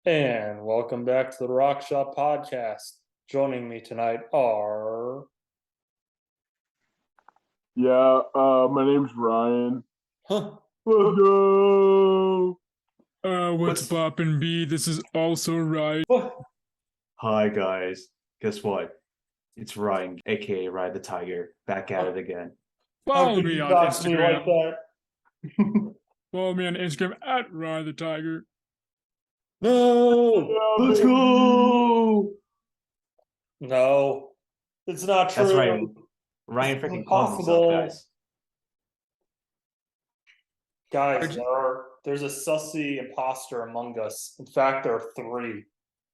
And welcome back to the Rock Shop Podcast. Joining me tonight are. My name's Ryan. Huh. Let's go. What's poppin', B? This is also Ryan. What? Hi guys, guess what? It's Ryan, aka Ryan the Tiger, back at it again. Follow me on Talk to me like Instagram. that? Follow me on Instagram at Ryan the Tiger. No, Let's go! no, it's not true. That's right. Ryan freaking calls himself, guys. Guys, there's a sussy imposter among us. In fact, there are three.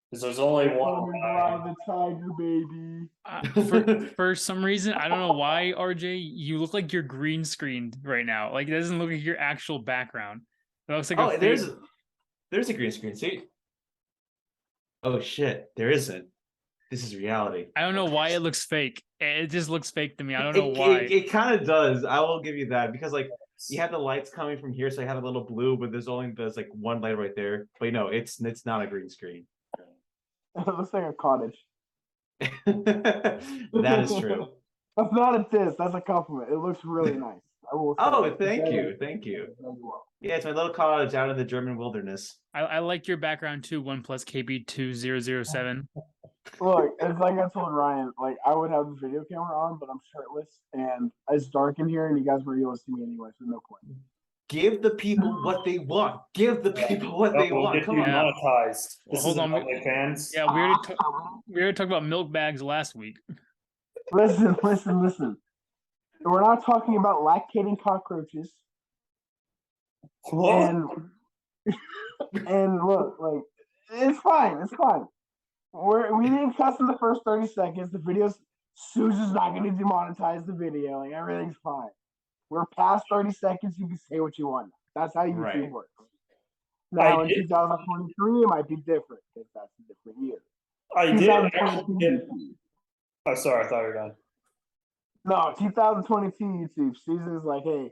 Because there's only one. Ryan the Tiger, baby. For some reason, I don't know why, RJ, you look like you're green screened right now. Like, it doesn't look like your actual background. It looks like there's a green screen. See? Oh shit, there isn't. This is reality. I don't know why it looks fake. It just looks fake to me. I don't know why. It kind of does. I will give you that because like you have the lights coming from here, so I have a little blue, but there's like one light right there. But it's not a green screen. It looks like a cottage. That is true. That's not a diss. That's a compliment. It looks really nice. I will say Thank you. Yeah, it's my little cottage out in the German wilderness. I like your background too, OnePlus KB2007. Look, it's like I told Ryan, like I would have the video camera on, but I'm shirtless and it's dark in here and you guys were able to see me anyway, so no point. Give the people what they want. Give the people what they want. Come on. Monetized. Hold on. Fans. Yeah, we already talked about milk bags last week. Listen. We're not talking about lactating cockroaches. What? And look, like it's fine. We didn't cuss in the first 30 seconds. The video's Susan's not going to demonetize the video. Like everything's fine. We're past 30 seconds. You can say what you want. That's how YouTube works. Now in 2023, it might be different because that's a different year. I did actually get. Oh, sorry. I thought you were done. No, 2022 YouTube. Susan's like, hey, as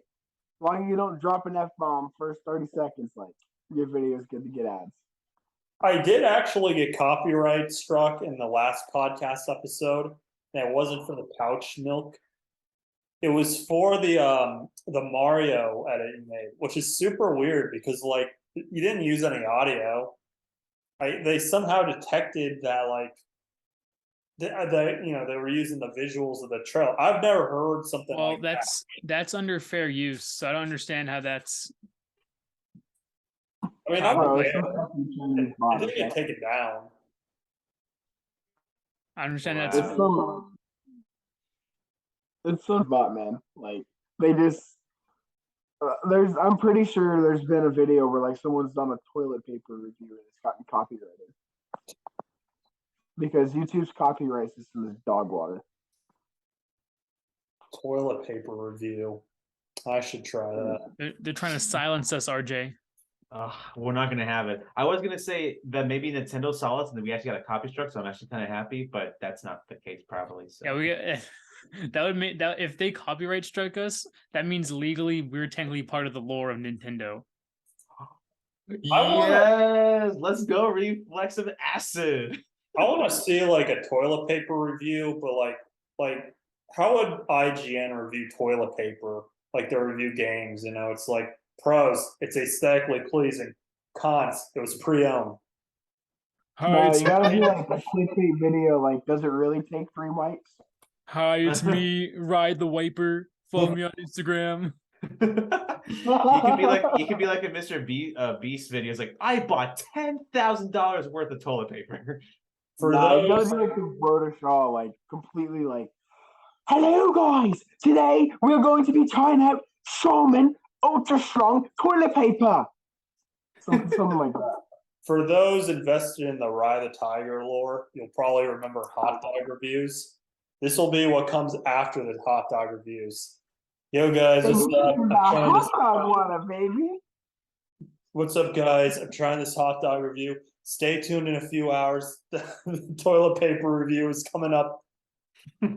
long as you don't drop an F-bomb first 30 seconds, like your video is good to get ads. I did actually get copyright struck in the last podcast episode, and it wasn't for the pouch milk. It was for the Mario edit you made, which is super weird because like you didn't use any audio. They somehow detected that like they were using the visuals of the trail. I've never heard something like that. That's under fair use. So I don't understand how that's. I mean, it didn't get taken down. I understand that's. It's some bot, man. Like they just I'm pretty sure there's been a video where like someone's done a toilet paper review and it's gotten copyrighted because YouTube's copyright system is dog water. Toilet paper review. I should try that. They're trying to silence us, RJ. We're not gonna have it. I was gonna say that maybe Nintendo saw us and then we actually got a copy struck, so I'm actually kind of happy, but that's not the case probably. So. Yeah, that would make that if they copyright strike us, that means legally we're technically part of the lore of Nintendo. Yes, let's go, reflex of acid. I want to see like a toilet paper review, but like how would IGN review toilet paper? Like they review games, it's like pros, it's aesthetically pleasing. Cons, it was pre-owned. No, you gotta do like a clickbait video. Like, does it really take 3 wipes? Hi, it's me, Ride the Wiper. Follow me on Instagram. You could be like a Mr. Beast video. It's like I bought $10,000 worth of toilet paper. You gotta do like the Photoshop, like completely like. Hello, guys. Today we're going to be trying out Showman Ultra Strong toilet paper. Something like that. For those invested in the Rye the Tiger lore, you'll probably remember hot dog reviews. This will be what comes after the hot dog reviews. Yo, guys, what's up, guys? I'm trying this hot dog review. Stay tuned in a few hours. The toilet paper review is coming up. Have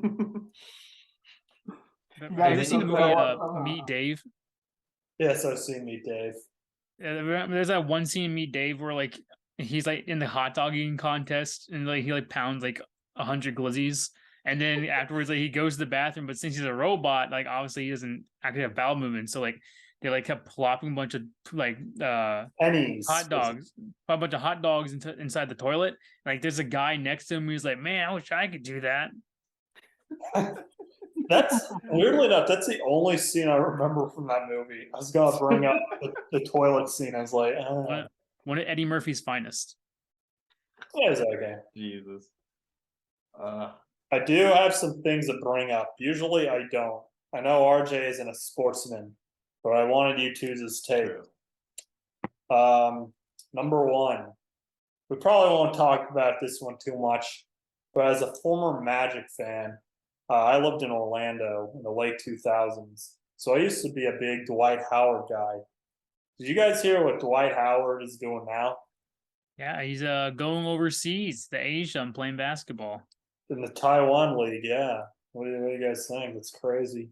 you seen the movie Meet Dave? Yes, I've seen Meet Dave. There's that one scene in Meet Dave where like he's like in the hot dog eating contest, and like he like pounds like 100 glizzies, and then afterwards like he goes to the bathroom, but since he's a robot, like obviously he doesn't actually have bowel movement, so like they like kept plopping a bunch of like Pennies. hot dogs, a bunch of hot dogs inside the toilet. Like there's a guy next to him who's like, man, I wish I could do that. That's weirdly enough, that's the only scene I remember from that movie. I was gonna bring up the toilet scene. I was like, One of Eddie Murphy's finest. yeah, it's okay. Jesus. I do have some things to bring up. Usually I don't. I know RJ isn't a sportsman, but I wanted you two's take. True. Number one, we probably won't talk about this one too much, but as a former Magic fan, I lived in Orlando in the late 2000s. So I used to be a big Dwight Howard guy. Did you guys hear what Dwight Howard is doing now? Yeah, he's going overseas to Asia and playing basketball. In the Taiwan League, yeah. What do you guys think? It's crazy.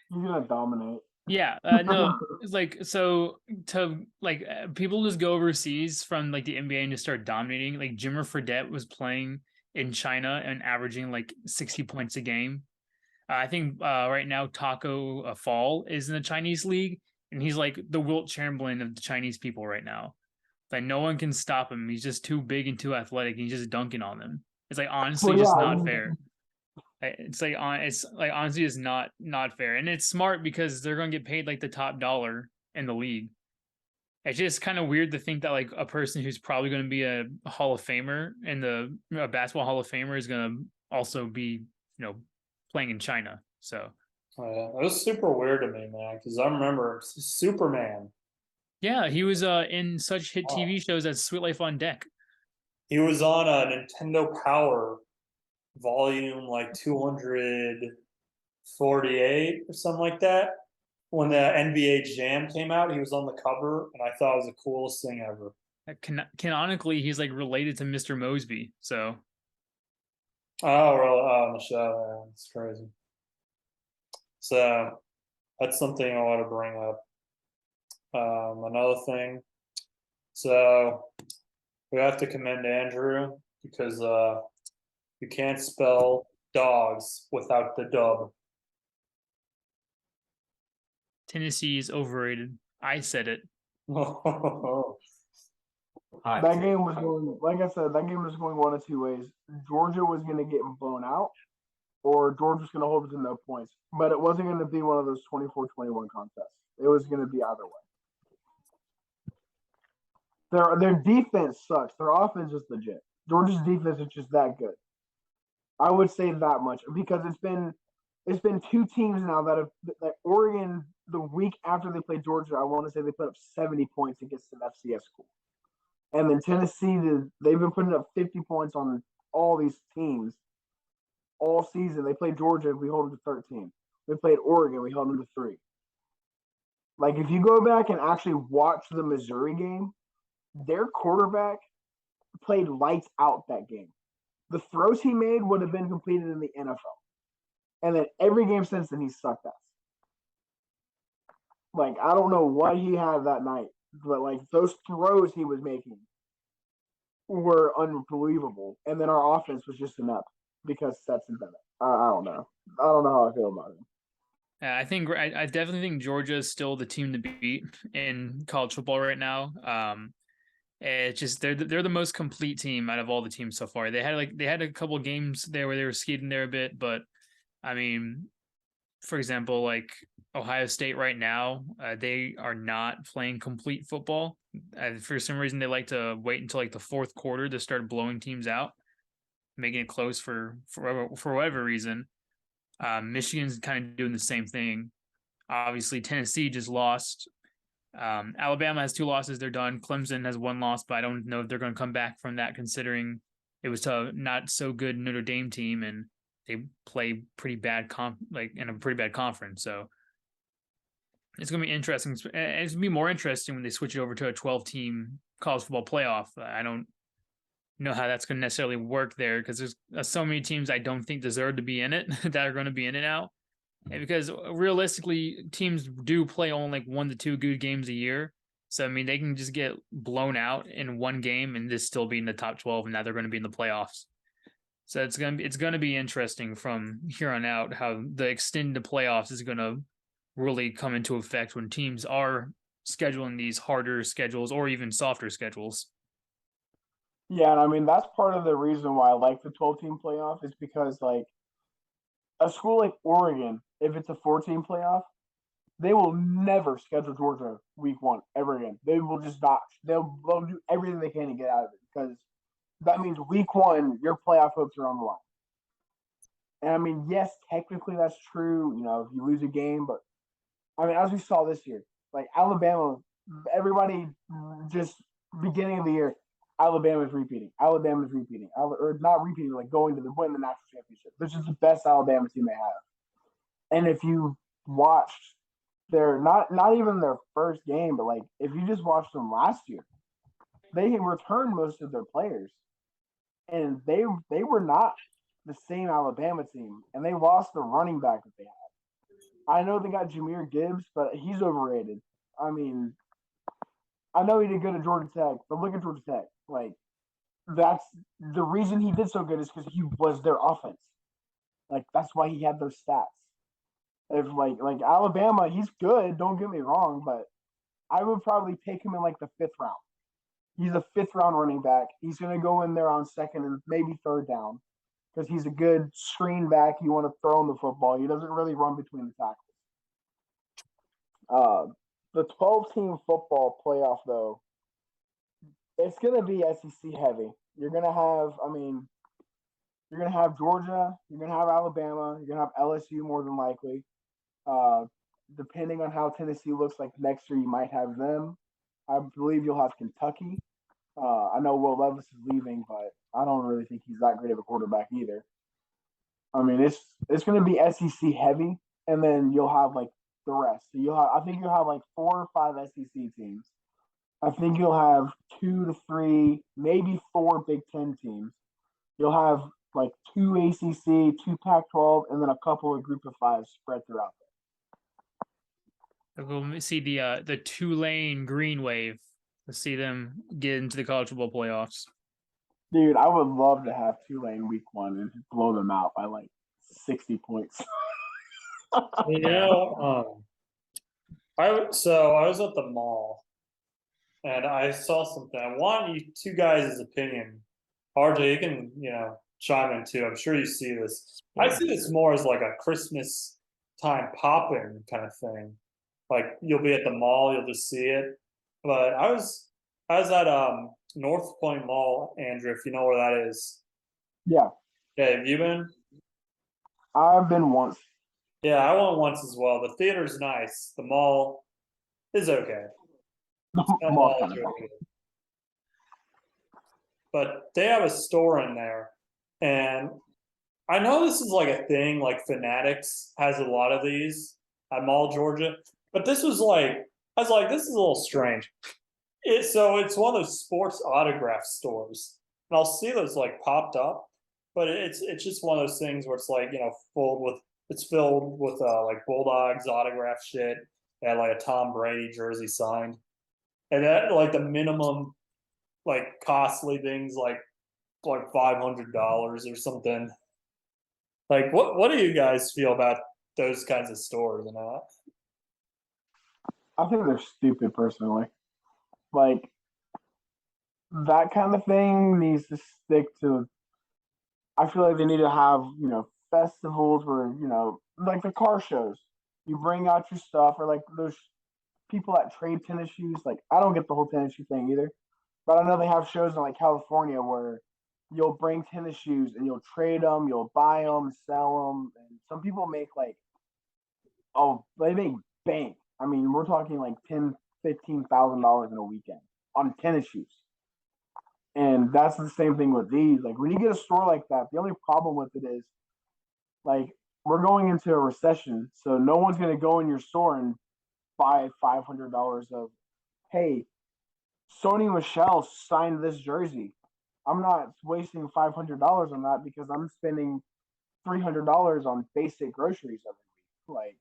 He's gonna dominate. Yeah, no, it's like so to like people just go overseas from like the NBA and just start dominating. Like Jimmer Fredette was playing in China and averaging like 60 points a game. I think right now Taco Fall is in the Chinese league, and he's like the Wilt Chamberlain of the Chinese people right now. Like no one can stop him. He's just too big and too athletic. And he's just dunking on them. It's like honestly just not fair. It's like honestly is not fair, and it's smart because they're gonna get paid like the top dollar in the league. It's just kind of weird to think that like a person who's probably going to be a Hall of Famer and a basketball Hall of Famer is going to also be playing in China. So it was super weird to me, man, because I remember Superman. Yeah, he was in such hit TV shows as Sweet Life on Deck. He was on a Nintendo Power volume like 248 or something like that. When the NBA Jam came out, he was on the cover, and I thought it was the coolest thing ever. Canonically, he's like related to Mr. Mosby. So, oh, really? Oh, on the show, yeah, it's crazy. So that's something I want to bring up. Another thing. So we have to commend Andrew because you can't spell dogs without the dub. Tennessee is overrated. I said it. That game was going, like I said, that game was going one of two ways. Georgia was going to get blown out, or Georgia was going to hold it to no points. But it wasn't going to be one of those 24-21 contests. It was going to be either way. Their defense sucks. Their offense is legit. Georgia's defense is just that good. I would say that much because it's been two teams now that Oregon, the week after they played Georgia, I want to say they put up 70 points against an FCS school. And then Tennessee, they've been putting up 50 points on all these teams all season. They played Georgia, we hold them to 13. They played Oregon, we held them to 3. Like, if you go back and actually watch the Missouri game, their quarterback played lights out that game. The throws he made would have been completed in the NFL. And then every game since then, he sucked us. Like, I don't know what he had that night, but, like, those throws he was making were unbelievable. And then our offense was just enough because Stetson Bennett. I don't know. I don't know how I feel about him. I definitely think Georgia is still the team to beat in college football right now. It's just they're the most complete team out of all the teams so far. They had a couple of games there where they were skating there a bit, but I mean, for example, like Ohio State right now, they are not playing complete football. For some reason, they like to wait until like the fourth quarter to start blowing teams out, making it close for whatever reason. Michigan's kind of doing the same thing. Obviously, Tennessee just lost. Alabama has 2 losses. They're done. Clemson has 1 loss, but I don't know if they're going to come back from that, considering it was a not so good Notre Dame team and they play pretty bad in a pretty bad conference. So it's going to be interesting. It's going to be more interesting when they switch it over to a 12-team college football playoff. I don't know how that's going to necessarily work there because there's so many teams I don't think deserve to be in it that are going to be in it now. And because realistically, teams do play only like 1 to 2 good games a year. So I mean, they can just get blown out in one game and just still be in the top 12, and now they're going to be in the playoffs. So it's gonna be interesting from here on out how the extended playoffs is gonna really come into effect when teams are scheduling these harder schedules or even softer schedules. Yeah, and I mean that's part of the reason why I like the 12-team playoff is because like a school like Oregon, if it's a 14 playoff, they will never schedule Georgia week 1 ever again. They will just not. They'll do everything they can to get out of it because that means week 1 your playoff hopes are on the line. And I mean, yes, technically that's true. You know, if you lose a game, but I mean, as we saw this year, like Alabama, everybody just beginning of the year, Alabama's repeating. Alabama's repeating. Or not repeating, like going to win the national championship. This is the best Alabama team they have. And if you watched their not even their first game, but like if you just watched them last year, they returned most of their players. And they were not the same Alabama team. And they lost the running back that they had. I know they got Jahmyr Gibbs, but he's overrated. I mean, I know he did good at Georgia Tech, but look at Georgia Tech. Like, that's the reason he did so good is because he was their offense. Like, that's why he had those stats. If like Alabama, he's good. Don't get me wrong, but I would probably take him in like the 5th round. He's a 5th round running back. He's gonna go in there on 2nd and maybe 3rd down because he's a good screen back. You want to throw him the football. He doesn't really run between the tackles. The 12-team football playoff, though, it's going to be SEC heavy. You're going to have, I mean, you're going to have Georgia, you're going to have Alabama, you're going to have LSU more than likely. Depending on how Tennessee looks like next year, you might have them. I believe you'll have Kentucky. I know Will Levis is leaving, but I don't really think he's that great of a quarterback either. I mean, it's going to be SEC heavy, and then you'll have like the rest. So I think you'll have like 4 or 5 SEC teams. I think you'll have 2 to 3, maybe 4 Big Ten teams. You'll have like 2 ACC, 2 Pac-12, and then a couple of Group of 5 spread throughout there. We'll see the Tulane Green Wave. Let's see them get into the college football playoffs. Dude, I would love to have Tulane week 1 and blow them out by like 60 points. You know, I was at the mall and I saw something. I want you two guys' opinion. RJ, you can, chime in too. I'm sure you see this. I see this more as like a Christmas time pop-in kind of thing. Like you'll be at the mall, you'll just see it. But I was at North Point Mall, Andrew, if you know where that is. Yeah. Yeah, have you been? I've been once. Yeah, I went once as well. The theater's nice. The mall is okay. Mall kind of Okay. But they have a store in there. And I know this is like a thing, like Fanatics has a lot of these at Mall, Georgia. But this was like, I was like, this is a little strange. So it's one of those sports autograph stores. And I'll see those like popped up, but it's just one of those things where it's like, filled with like Bulldogs autograph shit. They had like a Tom Brady jersey signed. And that like the minimum like costly things like $500 or something. Like what do you guys feel about those kinds of stores and that? I think they're stupid personally. Like that kind of thing needs to stick to I feel like they need to have, festivals where, like the car shows. You bring out your stuff or like those people that trade tennis shoes. Like I don't get the whole tennis shoe thing either. But I know they have shows in like California where you'll bring tennis shoes and you'll trade them, you'll buy them, sell them, and some people make they make bank. I mean, we're talking like $10,000-$15,000 in a weekend on tennis shoes. And that's the same thing with these. Like when you get a store like that, the only problem with it is like we're going into a recession, so no one's gonna go in your store and buy $500 of, hey, Sony Michelle signed this jersey. I'm not wasting $500 on that because I'm spending $300 on basic groceries every week. Like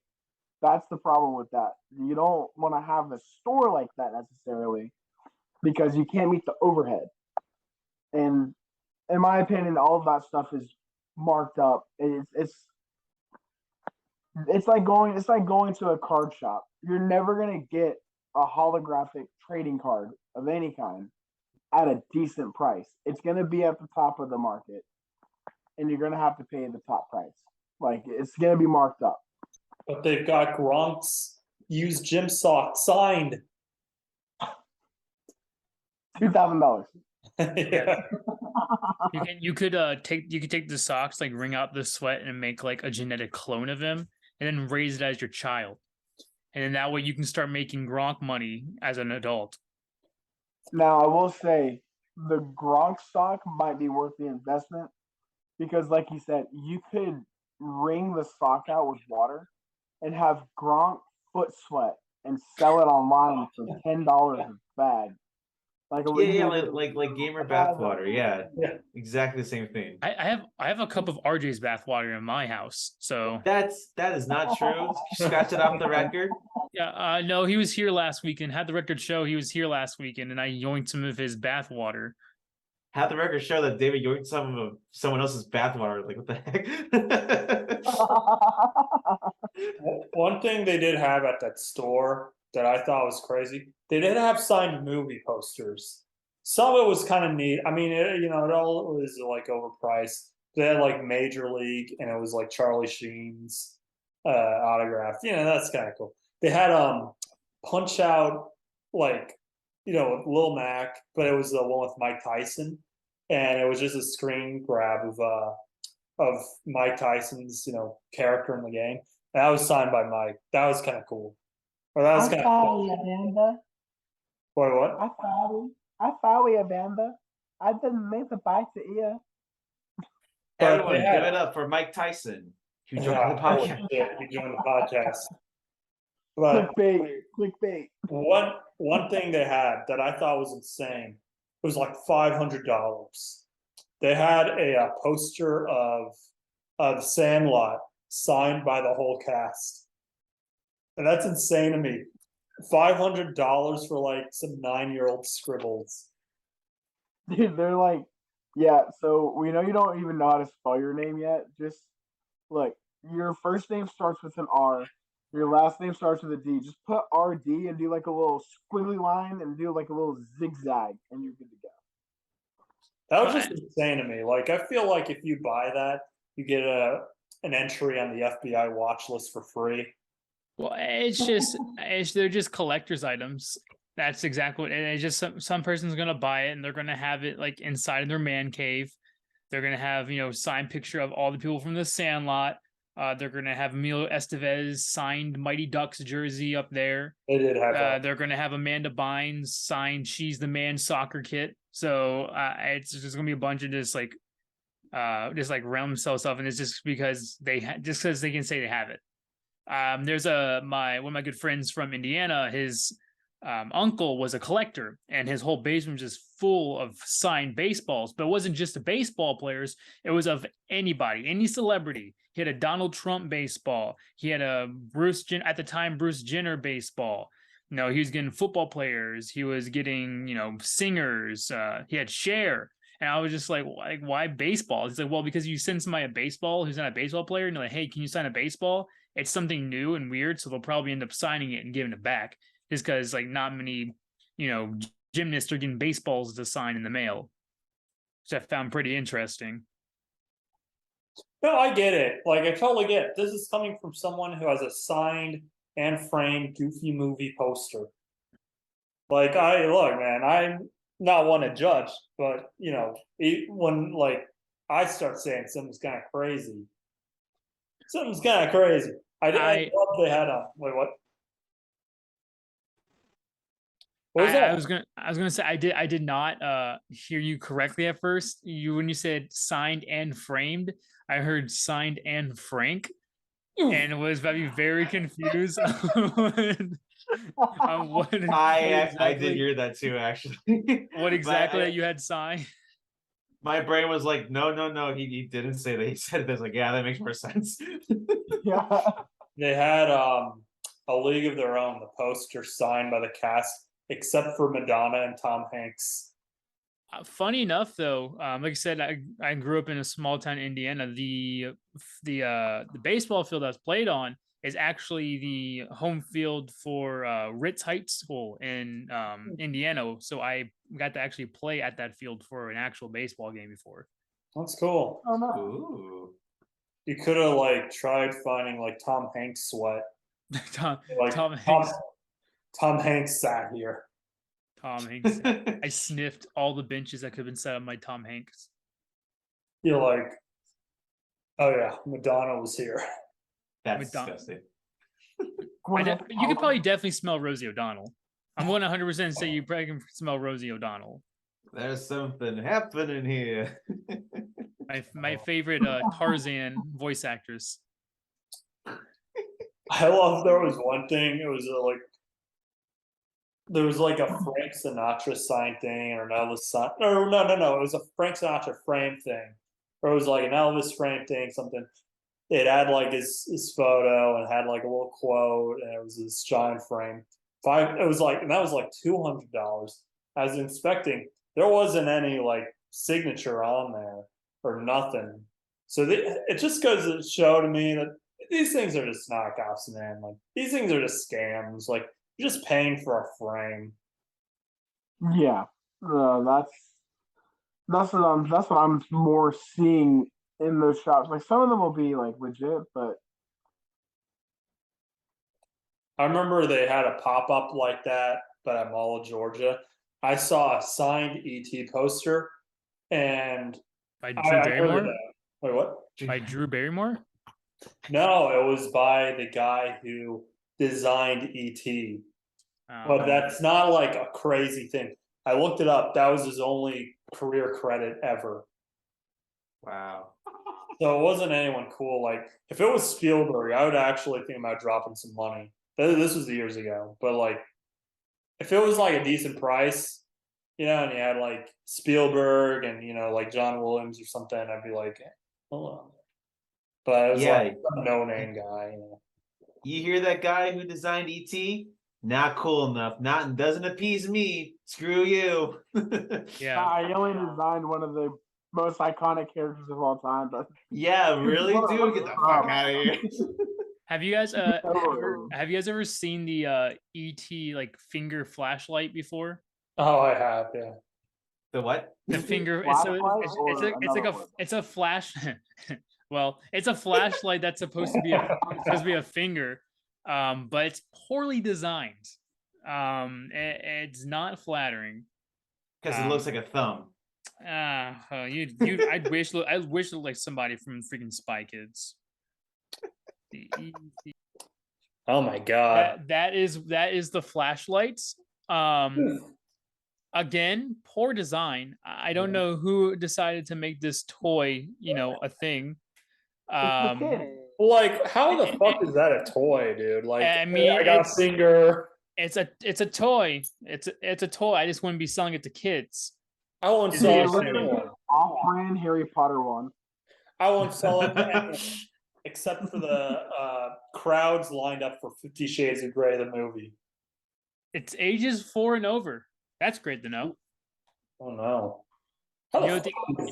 That's the problem with that. You don't want to have a store like that necessarily because you can't meet the overhead. And in my opinion, all of that stuff is marked up. It's like going to a card shop. You're never gonna get a holographic trading card of any kind at a decent price. It's gonna be at the top of the market, and you're gonna have to pay the top price. Like it's gonna be marked up. But they've got Gronk's used gym sock signed. $2,000. Yeah. You could take the socks, like wring out the sweat and make like a genetic clone of him, and then raise it as your child, and then that way you can start making Gronk money as an adult. Now I will say the Gronk stock might be worth the investment because, like you said, you could wring the sock out with water and have Gronk foot sweat and sell it online for $10 a bag. Like like gamer bathwater. Yeah, Yeah. exactly the same thing. I have a cup of RJ's bathwater in my house, so That is not true. Scratch it off the record. yeah. No, he was here last weekend. Had the record show he was here last weekend, and I yoinked some of his bathwater. Have the record show that David yoinked some of someone else's bathwater. Like what the heck? One thing they did have at that store that I thought was crazy, they did have signed movie posters. Some of it was kind of neat. I mean, it all was like overpriced. They had like Major League, and it was like Charlie Sheen's autograph. That's kind of cool. They had Punch Out, like Lil Mac, but it was the one with Mike Tyson, and it was just a screen grab of Mike Tyson's character in the game. And that was signed by Mike. That was kind of cool. Or that was kind of cool. Amanda. Boy, what? I follow you, Amanda. I didn't make the bite to ear. Everyone, give it up for Mike Tyson, who joined the podcast. He joined the podcast. But Clickbait. one thing they had that I thought was insane, it was like $500. They had a poster of Sandlot signed by the whole cast, and that's insane to me. $500 for like some 9-year-old scribbles. Dude, they're like, yeah. So we know you don't even know how to spell your name yet. Just look, your first name starts with an R. Your last name starts with a D. Just put RD and do like a little squiggly line and do like a little zigzag, and you're good to go. That was just insane to me. Like, I feel like if you buy that, you get an entry on the FBI watch list for free. Well, they're just collector's items. That's exactly what, and it's just some person's gonna buy it and they're gonna have it like inside of their man cave. They're gonna have signed picture of all the people from the Sandlot. They're gonna have Emilio Estevez signed Mighty Ducks jersey up there. They did have that. They're gonna have Amanda Bynes signed She's the Man soccer kit. So it's just gonna be a bunch of just like realm cell stuff, and it's just because they can say they have it. There's one of my good friends from Indiana. His uncle was a collector, and his whole basement was just full of signed baseballs. But it wasn't just the baseball players; it was of anybody, any celebrity. He had a Donald Trump baseball. He had a Bruce Jenner baseball. He was getting football players. He was getting singers. He had Cher. And I was just like, why baseball? He's like, well, because you send somebody a baseball who's not a baseball player, and you're like, hey, can you sign a baseball? It's something new and weird, so they'll probably end up signing it and giving it back, just because like not many, gymnasts are getting baseballs to sign in the mail, which I found pretty interesting. No, I get it. Like, I totally get it. This is coming from someone who has a signed and framed Goofy movie poster. Like, look, man, I'm not one to judge, but when like I start saying something's kind of crazy, I love they had a wait, what? What was that? I was gonna say I did not hear you correctly at first. When you said signed and framed, I heard signed and Frank, and was very confused on what I did hear that too, actually. What exactly that you had signed? My brain was like, no, he didn't say that. He said this. Like, yeah, that makes more sense. Yeah. They had A League of Their Own, the poster signed by the cast, except for Madonna and Tom Hanks. Funny enough, though, like I said, I grew up in a small town in Indiana. The baseball field I was played on is actually the home field for Ritz Heights School in Indiana. So I got to actually play at that field for an actual baseball game before. That's cool. Oh no. Ooh. You could have like tried finding like Tom Hanks sweat. Tom Like Hanks. Tom Hanks sat here. Tom Hanks. I sniffed all the benches that could have been set up by Tom Hanks. You're like, oh yeah, Madonna was here. That's Madonna. disgusting. You could probably definitely smell Rosie O'Donnell. I'm going to 100% say you probably can smell Rosie O'Donnell. There's something happening here. My favorite Tarzan voice actress. I love there was one thing, it was like there was like a Frank Sinatra signed thing or an Elvis sign. No, it was a Frank Sinatra frame thing. Or it was like an Elvis frame thing, something. It had like his photo and had like a little quote, and it was this giant frame. It was like, and that was like $200. I was inspecting, there wasn't any like signature on there or nothing. So it just goes to show to me that these things are just knockoffs, man. Like these things are just scams. Like you're just paying for a frame. Yeah, that's what I'm more seeing in those shops. Like some of them will be like legit, but I remember they had a pop up like that, but at Mall of Georgia. I saw a signed ET poster, and By I Drew heard Barrymore? that. Wait, what? By Drew Barrymore? No, it was by the guy who designed ET. But that's not like a crazy thing. I looked it up. That was his only career credit ever. Wow. So it wasn't anyone cool. Like if it was Spielberg, I would actually think about dropping some money. This was years ago, but like if it was like a decent price, and you had like Spielberg and like John Williams or something, I'd be like, hold on. But it was like a no-name guy. You hear that guy who designed ET? Not cool enough. Doesn't appease me. Screw you. Yeah. he only designed one of the most iconic characters of all time. But Yeah, really, dude? Get the fuck out of here. Have you guys ever seen the ET like finger flashlight before? Oh, I have, yeah. The what? The finger it's a flash well, it's a flashlight that's supposed to be a finger, but it's poorly designed. It's not flattering Because it looks like a thumb. I wish it looked like somebody from freaking Spy Kids. Oh my god. That is the flashlights. Again, poor design. I don't know who decided to make this toy, a thing. Like, how the fuck is that a toy, dude? Like, I mean, I got a finger. It's a toy. It's a toy. I just wouldn't be selling it to kids. I won't sell it to anyone. anyone. Off-brand Harry Potter one. I won't sell it to anyone, except for the crowds lined up for 50 Shades of Grey, the movie. It's ages 4 and over. That's great to know. Oh no. You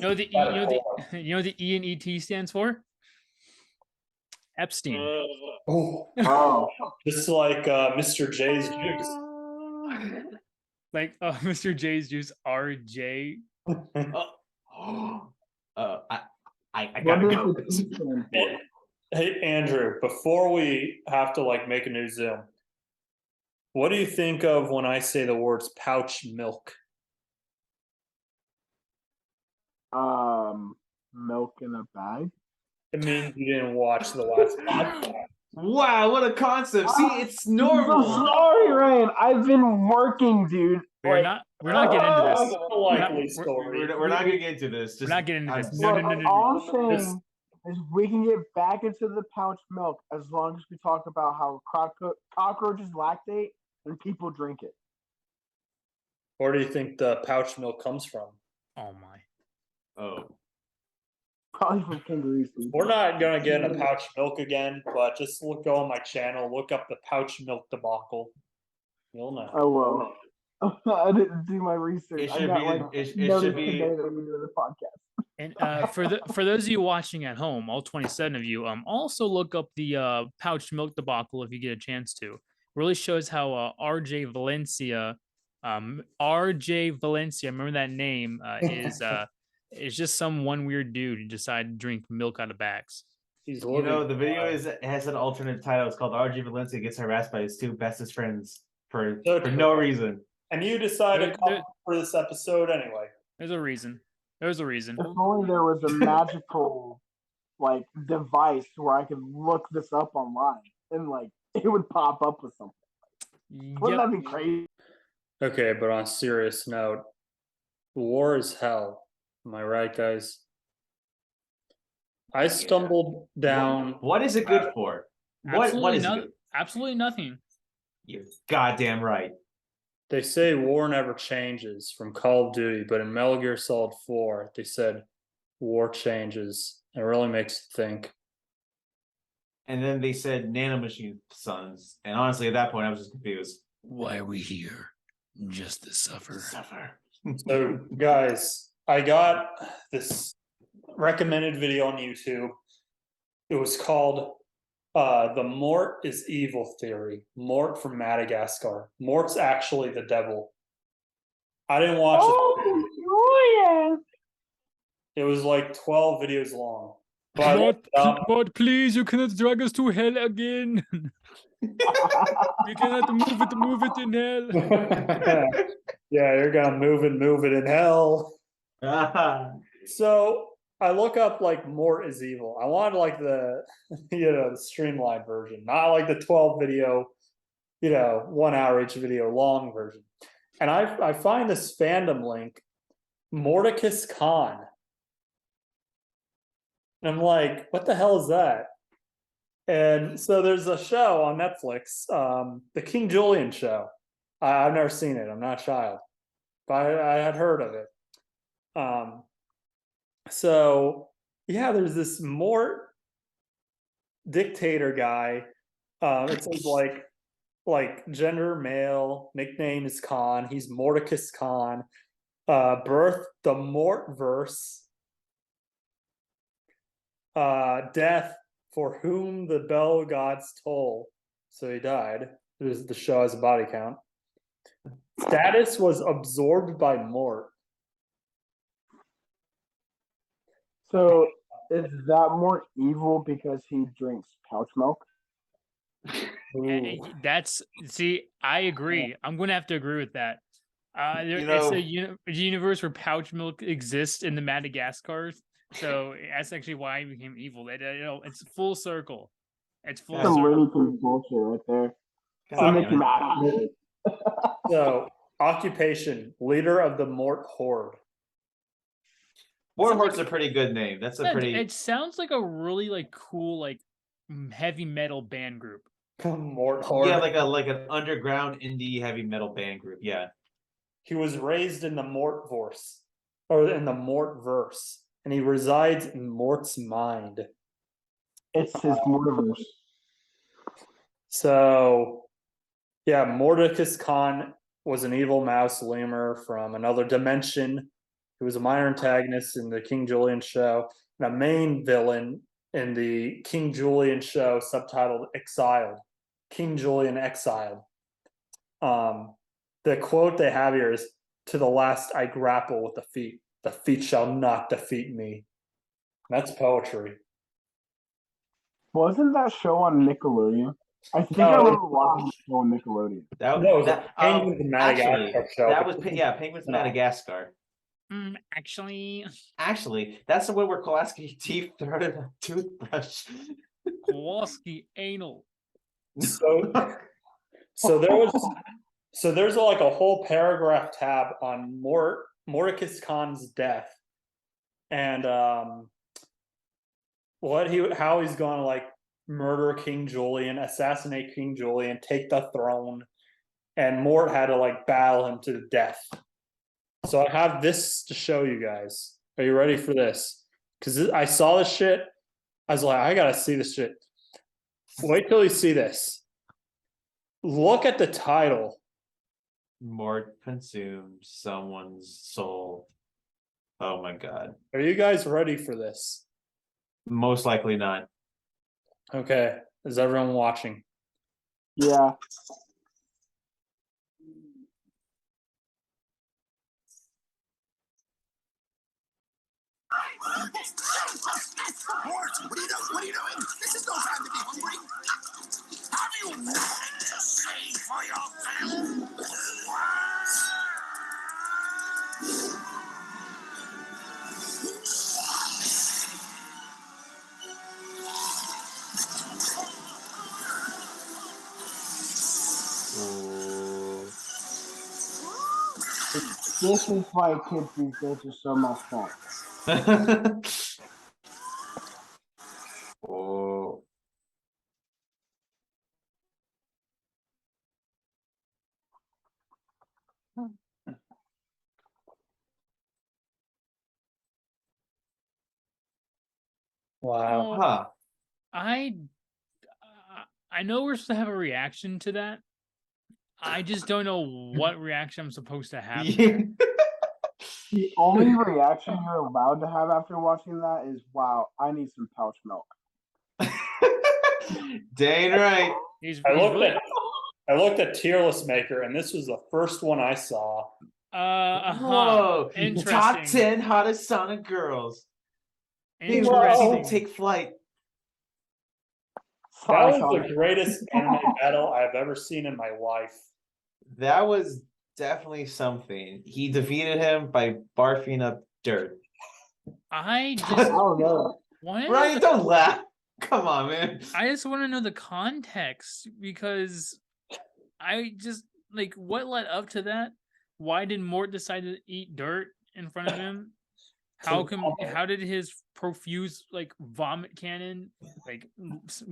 know what the E in ET stands for? Epstein. Oh. Just like Mr. J's juice. Like Mr. J's juice, RJ. I gotta go. Hey Andrew, before we have to like make a new Zoom, what do you think of when I say the words pouch milk? Milk in a bag. It means you didn't watch the last podcast. Wow, what a concept. See, it's normal. I'm sorry, Ryan. I've been working, dude. We're not getting into this. We're not gonna get into this. We're not getting into this. No. All I'm This- saying is we can get back into the pouch milk as long as we talk about how cockroaches lactate and people drink it. Where do you think the pouch milk comes from? Oh my. Oh. Probably from kangaroos. We're not gonna get into pouch milk again, but just go on my channel, look up the pouch milk debacle. You'll know. Oh well. I didn't do my research. It I should got be. like It notice should be. today that we do the podcast. And for those of you watching at home, all 27 of you, also look up the pouch milk debacle if you get a chance to. Really shows how RJ Valencia, remember that name, is just some one weird dude who decided to drink milk out of bags. He's You know, the video has an alternate title. It's called RG Valencia gets harassed by his two bestest friends for no reason. And you decided to come for this episode anyway. There's a reason. There's a reason. If only there was a magical like device where I could look this up online and like it would pop up with something. Wouldn't that be crazy? Okay, but on a serious note, war is hell. Am I right, guys? I stumbled down. What is it good for? What is it good? Absolutely nothing. You're goddamn right. They say war never changes from Call of Duty, but in Metal Gear Solid 4, they said war changes. It really makes you think. And then they said nanomachine sons. And honestly, at that point, I was just confused. Why are we here? Just to suffer. So, guys, I got this recommended video on YouTube. It was called The Mort is Evil Theory. Mort from Madagascar. Mort's actually the devil. I didn't watch it. It was like 12 videos long. But please, you cannot drag us to hell again. We cannot move it in hell. Yeah, you're gonna move it in hell. So I look up like Mort is evil. I wanted like the the streamlined version, not like the 12 video, 1 hour each video long version. And I find this fandom link, Morticus Khan. And I'm like, what the hell is that? And so there's a show on Netflix, the King Julian show. I've never seen it. I'm not a child, but I had heard of it. So yeah, there's this Mort dictator guy. It says like gender male, nickname is Khan. He's Morticus Khan. Birth the Mortverse. Death for whom the bell gods toll. So he died. The show has a body count. Status was absorbed by Mort. So is that more evil because he drinks couch milk? I agree. I'm going to have to agree with that. It's a universe where pouch milk exists in the Madagascars. So that's actually why he became evil. It's full circle. It's full Some circle. really bullshit right there. So, occupation, leader of the Mort Horde. Mort Horde's a pretty good name. That's a pretty. It sounds like a really cool heavy metal band group. Mort Horde. Yeah, like an underground indie heavy metal band group. Yeah. He was raised in the Mortverse, or in the Mortverse, and he resides in Mort's mind. It's his Mortiverse. So, yeah, Morticus Khan was an evil mouse lemur from another dimension. He was a minor antagonist in the King Julian show, and a main villain in the King Julian show, subtitled Exiled. King Julian Exiled. The quote they have here is, "To the last I grapple with the feet. The feet shall not defeat me." That's poetry. Wasn't that show on Nickelodeon? I think I remember watching the show on Nickelodeon. Penguins in Madagascar show. That was Penguins in Madagascar. Actually, that's the one where Kowalski teeth thrown in a toothbrush. Kowalski anal. So there's like a whole paragraph tab on Morticus Khan's death, and how he's going to murder King Julian, assassinate King Julian, take the throne, and Mort had to battle him to the death. So I have this to show you guys. Are you ready for this? because I saw this shit. I was like, I gotta see this shit. Wait till you see this. Look at the title. Mort consumed someone's soul. Oh my god. Are you guys ready for this? Most likely not. Okay, is everyone watching? Yeah. Mort, what are you doing? What are you doing? This is no time to be hungry. Have you nothing to say for your family? Ooh. This is why kids these days are so messed up. Oh. Wow. Well, Huh. I know we're supposed to have a reaction to that. I just don't know what reaction I'm supposed to have. Yeah. The only reaction you're allowed to have after watching that is, wow, I need some pouch milk. Dang right. He's I really looked at Tier List Maker, and this was the first one I saw. Whoa. Top Interesting. 10 hottest Sonic girls. They Interesting. will take flight. That Sorry, was Sonic. the greatest anime battle I've ever seen in my life. That was definitely something. He defeated him by barfing up dirt. I I just don't know. want to Ryan, don't laugh. Come on, man. I just want to know the context because I just like what led up to that. Why did Mort decide to eat dirt in front of him? How did his profuse like vomit cannon like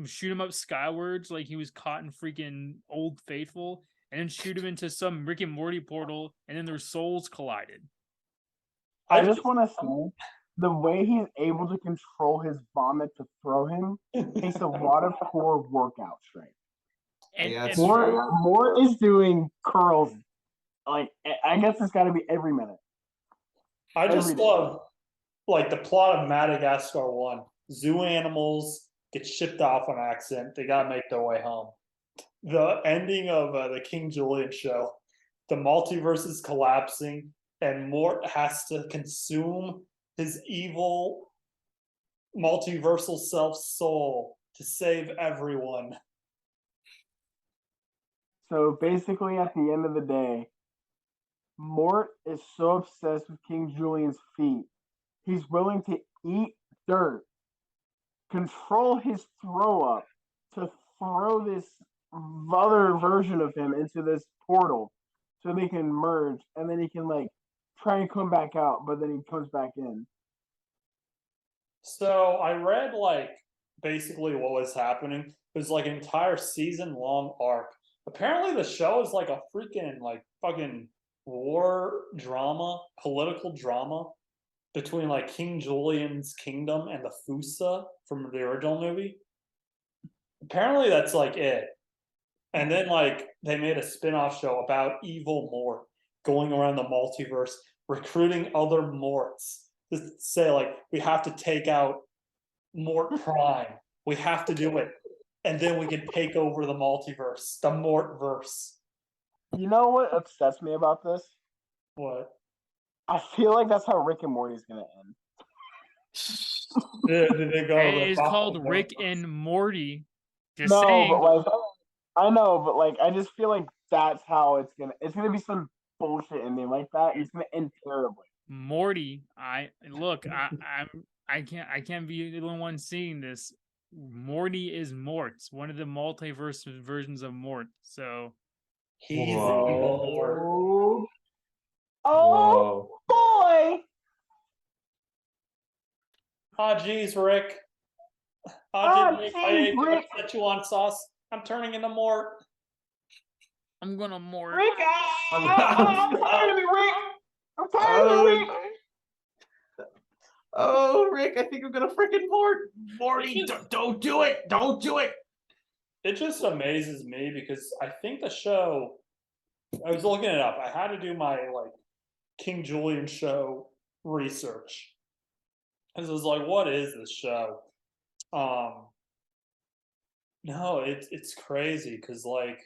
shoot him up skywards like he was caught in freaking Old Faithful and then shoot him into some Rick and Morty portal and then their souls collided? I just want to say the way he's able to control his vomit to throw him takes a lot of core workout strength. And, Yeah, that's and true. More is doing curls. Like, I guess it's got to be every minute. I just Every day. love like the plot of Madagascar 1. Zoo animals get shipped off on accident. They gotta make their way home. The ending of the King Julian show, the multiverse is collapsing, and Mort has to consume his evil multiversal self soul to save everyone. So basically, at the end of the day, Mort is so obsessed with King Julian's feet, he's willing to eat dirt, control his throw up to throw this other version of him into this portal so they can merge and then he can like try and come back out, but then he comes back in. So I read like basically what was happening. It was like an entire season long arc. Apparently the show is like a freaking like fucking war drama, political drama between like King Julian's kingdom and the Fusa from the original movie. Apparently that's like it. And then like they made a spin-off show about evil Mort going around the multiverse, recruiting other Morts to say like we have to take out Mort Prime. We have to do it. And then we can take over the multiverse, the Mortverse. You know what upsets me about this? What? I feel like that's how Rick and Morty's gonna end. Did they go? It is called Rick and Morty. Just No, saying. but like I know, but like I just feel like that's how it's gonna be some bullshit ending like that. And it's gonna end terribly. Morty, I can't be the only one seeing this. Morty is Mort, one of the multiverse versions of Mort. So He's Whoa. evil Mort. Oh boy! Ah, geez, Rick. Ah, Rick, geez, I ate Rick. Szechuan sauce. I'm turning into Mort. I'm gonna Mort. Rick, I'm tired of it, Rick. I'm tired of it, Rick. Oh, Rick, I think I'm gonna freaking Morty. Don't do it. Don't do it. It just amazes me because I think the show. I was looking it up. I had to do my like King Julian show research. Because I was like, what is this show? No, it's crazy because like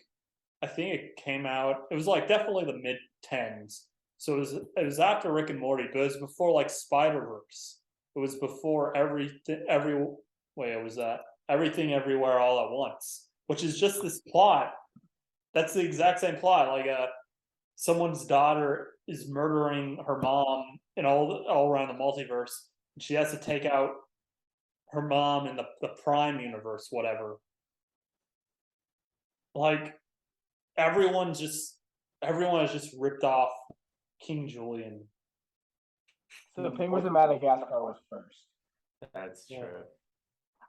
I think it came out. It was like definitely the mid-10s. So it was after Rick and Morty, but it was before like Spider-Verse. It was before everything it was everything everywhere all at once, which is just this plot. That's the exact same plot. Like someone's daughter is murdering her mom and all around the multiverse. And she has to take out her mom in the Prime universe, whatever. Like everyone has just ripped off King Julian. So the Penguins of Madagascar was first. That's Yeah. true.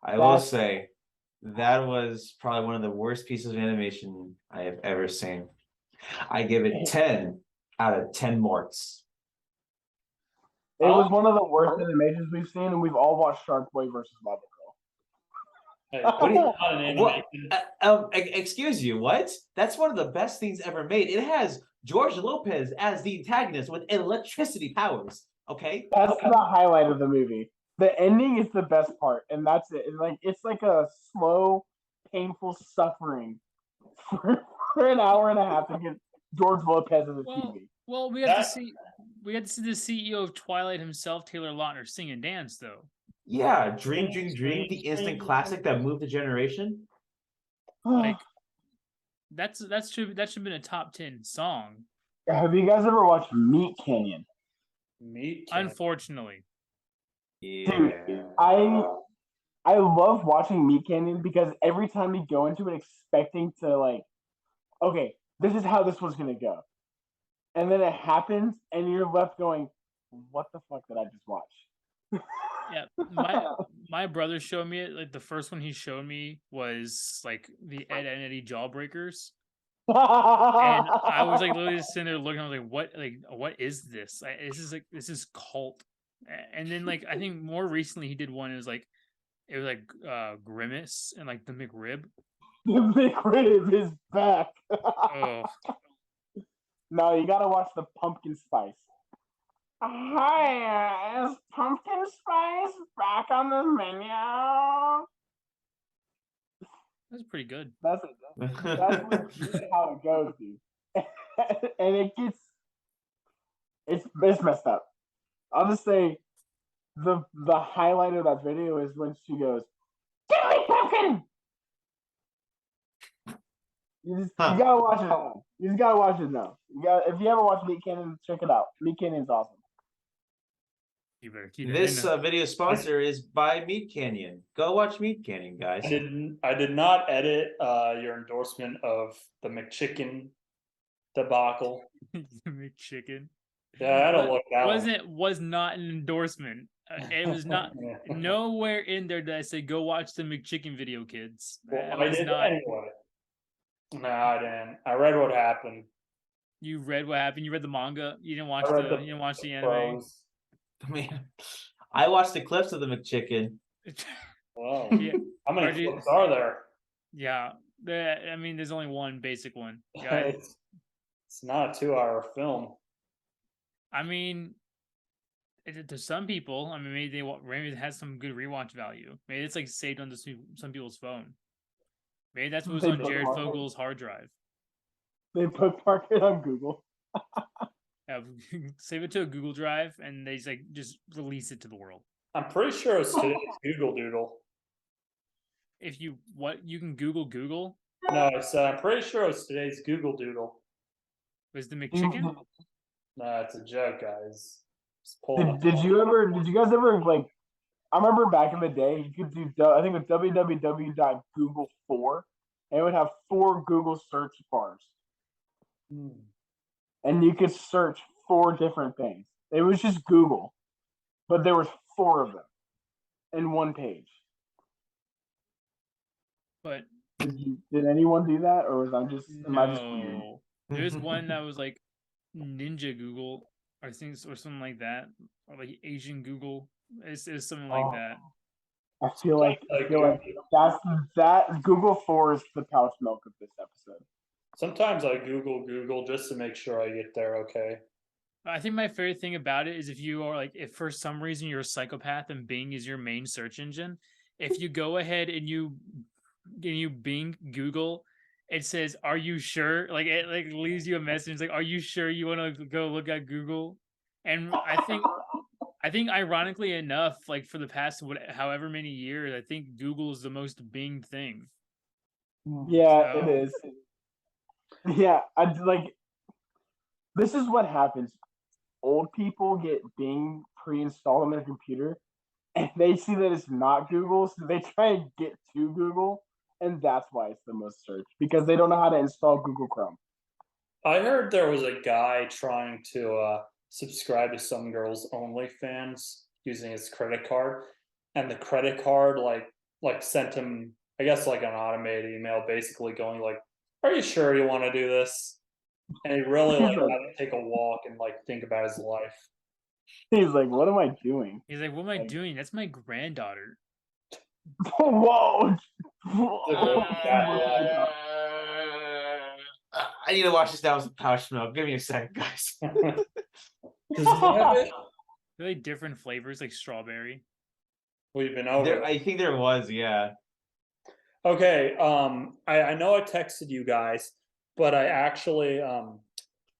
I will say that was probably one of the worst pieces of animation I have ever seen. I give it 10 out of 10 morts. It was one of the worst animations we've seen, and we've all watched Shark Boy versus Lava Girl. Hey, What do you- not an animation. Excuse you, what? That's one of the best things ever made. It has George Lopez as the antagonist with electricity powers. Okay, That's the highlight of the movie. The ending is the best part, and that's it. And it's like a slow, painful suffering for an hour and a half to get George Lopez as a TV. Well, we got to see the CEO of Twilight himself, Taylor Lautner, sing and dance though. Yeah, Dream, the instant classic that moved a generation. Like that should have been a top 10 song. Have you guys ever watched Meat Canyon? Meat. Unfortunately. Dude, I love watching Meat Canyon because every time you go into it expecting to like, okay, this is how this was gonna go, and then it happens, and you're left going, what the fuck did I just watch? Yeah, my brother showed me it. Like the first one he showed me was like the Ed and Eddie Jawbreakers, and I was like literally just sitting there looking. I was like, what is this? This is cult. And then like I think more recently he did one. It was like Grimace and like the McRib. The McRib is back. Oh, No, you gotta watch the Pumpkin Spice. Hi, is Pumpkin Spice back on the menu? that's pretty good. That's legit how it goes, dude. And it's messed up. I'll just say the highlight of that video is when she goes, "Give me pumpkin!" You gotta watch it now. You just gotta watch it now. If you ever watch Meat Canyon, check it out. Meat Canyon's awesome. You better keep This video sponsor is by Meat Canyon. Go watch Meat Canyon, guys. I did not edit your endorsement of the McChicken debacle. McChicken. Yeah, I had to look that Was not an endorsement. It was not nowhere in there did I say go watch the McChicken video, kids. Well, I did anyway. No, I didn't. I read what happened. You read what happened. You read the manga. You didn't watch I the. read You didn't watch the anime. Pros. Man, I watched the clips of the McChicken. Wow. Yeah. How many RG clips are there? Yeah, I mean, there's only one basic one. Yeah, It's not a 2-hour film. I mean, to some people, I mean, maybe it has some good rewatch value. Maybe it's like saved on some people's phone. Maybe that's what was on Jared Fogel's hard drive. They bookmark it on Google. Save it to a Google Drive, and they just release it to the world. I'm pretty sure it's today's Google Doodle. If you can Google. No, I'm pretty sure it's today's Google Doodle. Was the McChicken? Nah, it's a joke, guys. Did you guys ever like? I remember back in the day, you could do I think it was www.google4, and it would have 4 Google search bars, and you could search 4 different things. It was just Google, but there was 4 of them in one page. But did anyone do that, or was I just weird? There's one that was like Ninja Google or something like that, or like Asian Google. It's something like Oh. that. I feel like that Google forced the pouch milk of this episode. Sometimes I Google just to make sure I get there okay. I think my favorite thing about it is if you are like, if for some reason you're a psychopath and Bing is your main search engine, if you go ahead and you Bing Google, it says, "Are you sure?" Like it like leaves you a message like, "Are you sure you want to go look at Google?" And I think ironically enough, like for the past however many years, I think Google is the most Bing thing. Yeah, So- it is. Yeah, I like. This is what happens. Old people get Bing pre-installed on their computer, and they see that it's not Google, so they try and get to Google, and that's why it's the most searched because they don't know how to install Google Chrome. I heard there was a guy trying to subscribe to some girl's OnlyFans using his credit card, and the credit card like sent him, I guess, like an automated email, basically going like, "Are you sure you want to do this?" And he really like had to take a walk and like think about his life. He's like, "What am I doing?" He's like, "What am I doing? That's my granddaughter." Whoa! I need to watch this now with some pouch milk. Give me a second, guys. Does he have it? Really different flavors like strawberry. We've been over. I think there was, yeah. Okay, I know I texted you guys, but I actually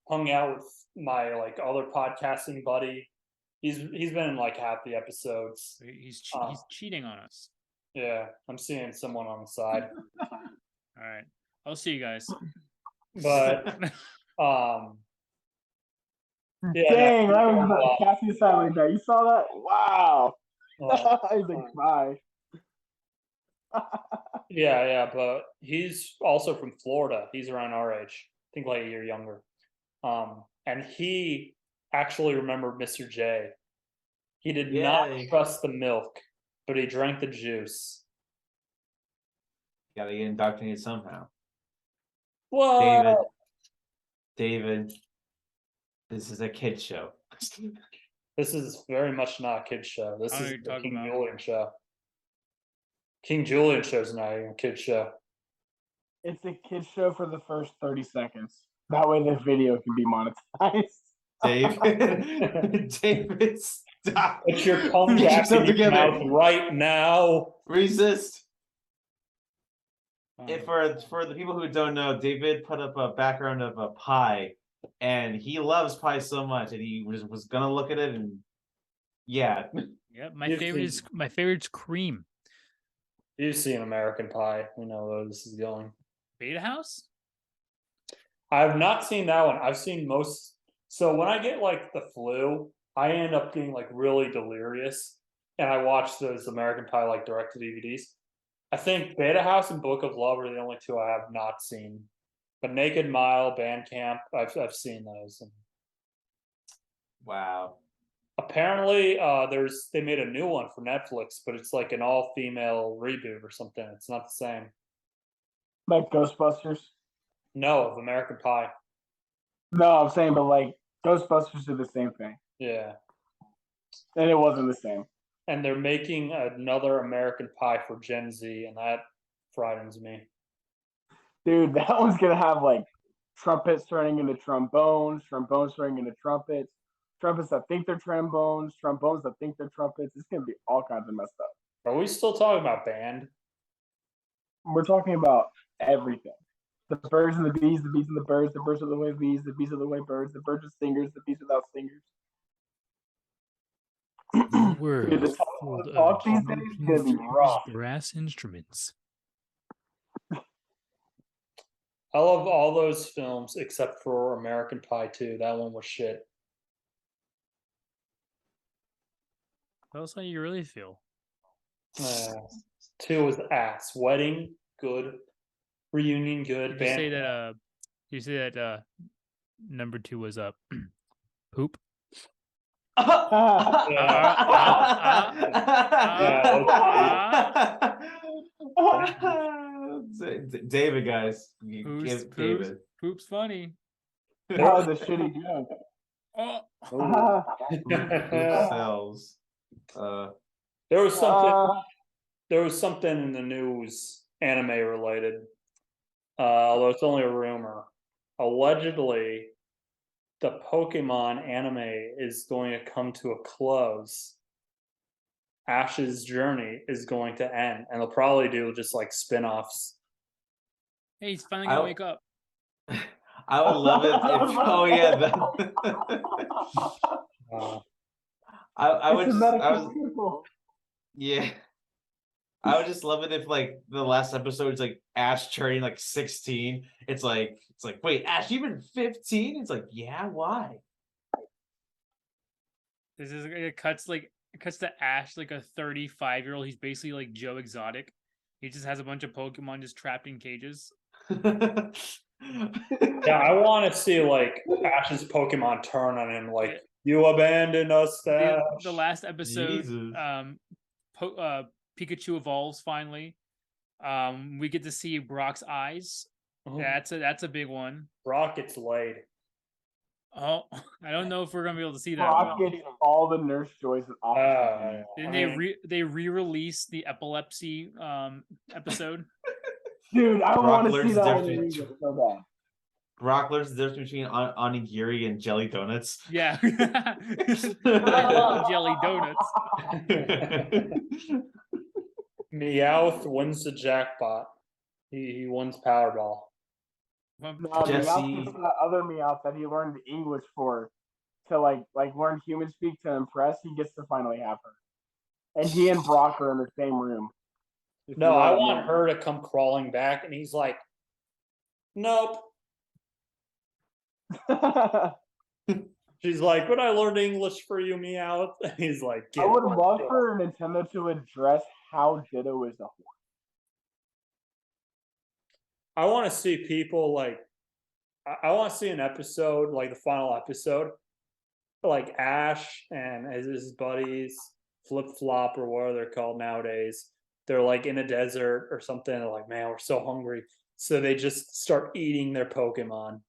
hung out with my like other podcasting buddy. He's been in like half the episodes. He's cheating on us. Yeah, I'm seeing someone on the side. All right, I'll see you guys. But yeah, Dang, I was casting aside like that. You saw that? Wow. He's like, bye. yeah, but he's also from Florida. He's around our age. I think like a year younger. And he actually remembered Mr. J. He did not trust the milk, but he drank the juice. Gotta get indoctrinated somehow. Well, David, this is a kid show. this is very much not a kid show. This I know is what the you're King talking about. Julian show. King Julian show's not even a kid show. It's a kid show for the first 30 seconds. That way the video can be monetized. David, stop. Put your Get cum back yourself in your together. mouth right now. Resist. And for the people who don't know, David put up a background of a pie, and he loves pie so much, and he was gonna look at it, and yeah. Yeah, my favorite's cream. You've seen American Pie. We know where this is going. Beta House? I have not seen that one. I've seen most. So when I get like the flu, I end up getting like really delirious, and I watch those American Pie like direct to DVDs. I think Beta House and Book of Love are the only two I have not seen. But Naked Mile, Bandcamp, I've seen those. And Wow. apparently, they made a new one for Netflix, but it's like an all-female reboot or something. It's not the same. Like Ghostbusters? No, of American Pie. No, I'm saying, but like Ghostbusters did the same thing. Yeah. And it wasn't the same. And they're making another American Pie for Gen Z, and that frightens me. Dude, that one's gonna have like trumpets turning into trombones, trombones turning into trumpets, trumpets that think they're trombones, trombones that think they're trumpets. It's gonna be all kinds of messed up. Are we still talking about band? We're talking about everything. The birds and the bees and the birds, the birds are the way bees, the bees are the way birds, the birds are singers, the bees without singers. World Dude, full the talk these of days is gonna be rough. brass instruments. I love all those films except for American Pie 2. That one was shit. Tell us how you really feel. 2 was ass. Wedding, good. Reunion, good. Did you say that number 2 was poop? David, guys. David. Poop's funny. That was a shitty joke. Oh. Poop sells. There was something. Uh, There was something in the news, anime related. Although it's only a rumor. Allegedly, the Pokemon anime is going to come to a close. Ash's journey is going to end, and they'll probably do just like spin-offs. Hey, he's finally gonna I- wake up. I would love it if. Oh yeah, I would it's a just. I medical was. vehicle. Yeah. I would just love it if like the last episode is like Ash turning like 16. It's like wait, Ash, you've been 15? It's like, yeah, why? This is it cuts to Ash like a 35-year-old. He's basically like Joe Exotic. He just has a bunch of Pokemon just trapped in cages. Yeah, I want to see like Ash's Pokemon turn on him, like you abandoned us, Ash. The last episode, Jesus. Pikachu evolves finally. We get to see Brock's eyes. Oh, That's a big one. Brock gets laid. Oh, I don't know if we're gonna be able to see that. Brock gets all the Nurse Joys and office. Didn't they re-release the epilepsy episode? Dude, I Brock want to learns see the that in difference English so bad. Brock learns the difference between onigiri and jelly donuts. Yeah. I love jelly donuts. Meowth wins the jackpot. He wins Powerball. No, Jesse- Meowth is that other Meowth that he learned English for to like learn human speak to impress. He gets to finally have her, and he and Brock are in the same room. If No, you know I what want mean. her to come crawling back, and he's like, "Nope." She's like, "But I learned English for you, Meowth." And he's like, I "Get would it." love for Nintendo to address how Ditto is a horse. I want to see people like, I want to see an episode, like the final episode, like Ash and his buddies, Flip Flop or whatever they're called nowadays. They're like in a desert or something. They're like, man, we're so hungry. So they just start eating their Pokemon.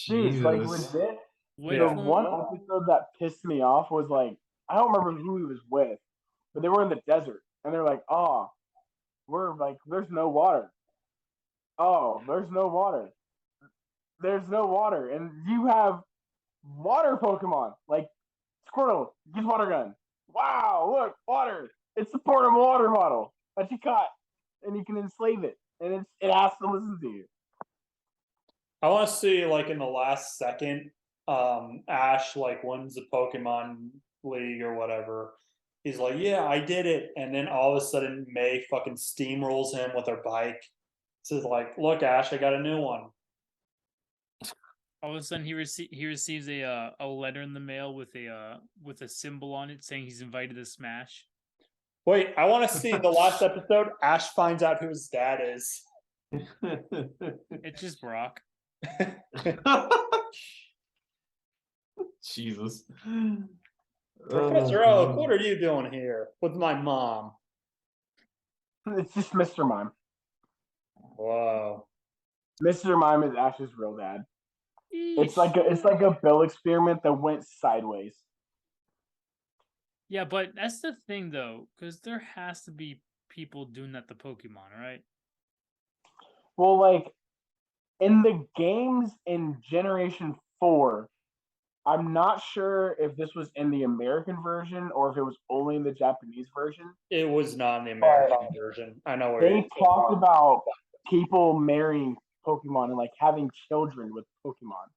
Dude, like Jesus. legit. Which The one? one episode that pissed me off was like, I don't remember who he was with, but they were in the desert and they're like, oh, we're like, there's no water. Oh, there's no water. There's no water. And you have water Pokemon. Like Squirtle, use water gun. Wow, look, water. It's a portable water bottle that you caught. And you can enslave it. And it has to listen to you. I want to see like in the last second, Ash like wins the Pokemon League or whatever. He's like, "Yeah, I did it," and then all of a sudden, May fucking steamrolls him with her bike. Says like, "Look, Ash, I got a new one." All of a sudden, he receives a letter in the mail with a symbol on it saying he's invited to Smash. Wait, I want to see the last episode. Ash finds out who his dad is. It's just Brock. Jesus. Professor Oak, what are you doing here with my mom? It's just Mr. Mime. Whoa. Mr. Mime is Ash's real dad. It's like a Bill experiment that went sideways. Yeah, but that's the thing though, because there has to be people doing that to Pokemon, right? Well, like in the games in Generation 4, I'm not sure if this was in the American version or if it was only in the Japanese version. It was not in the American version. I know where They talked about people marrying Pokemon and like having children with Pokemon.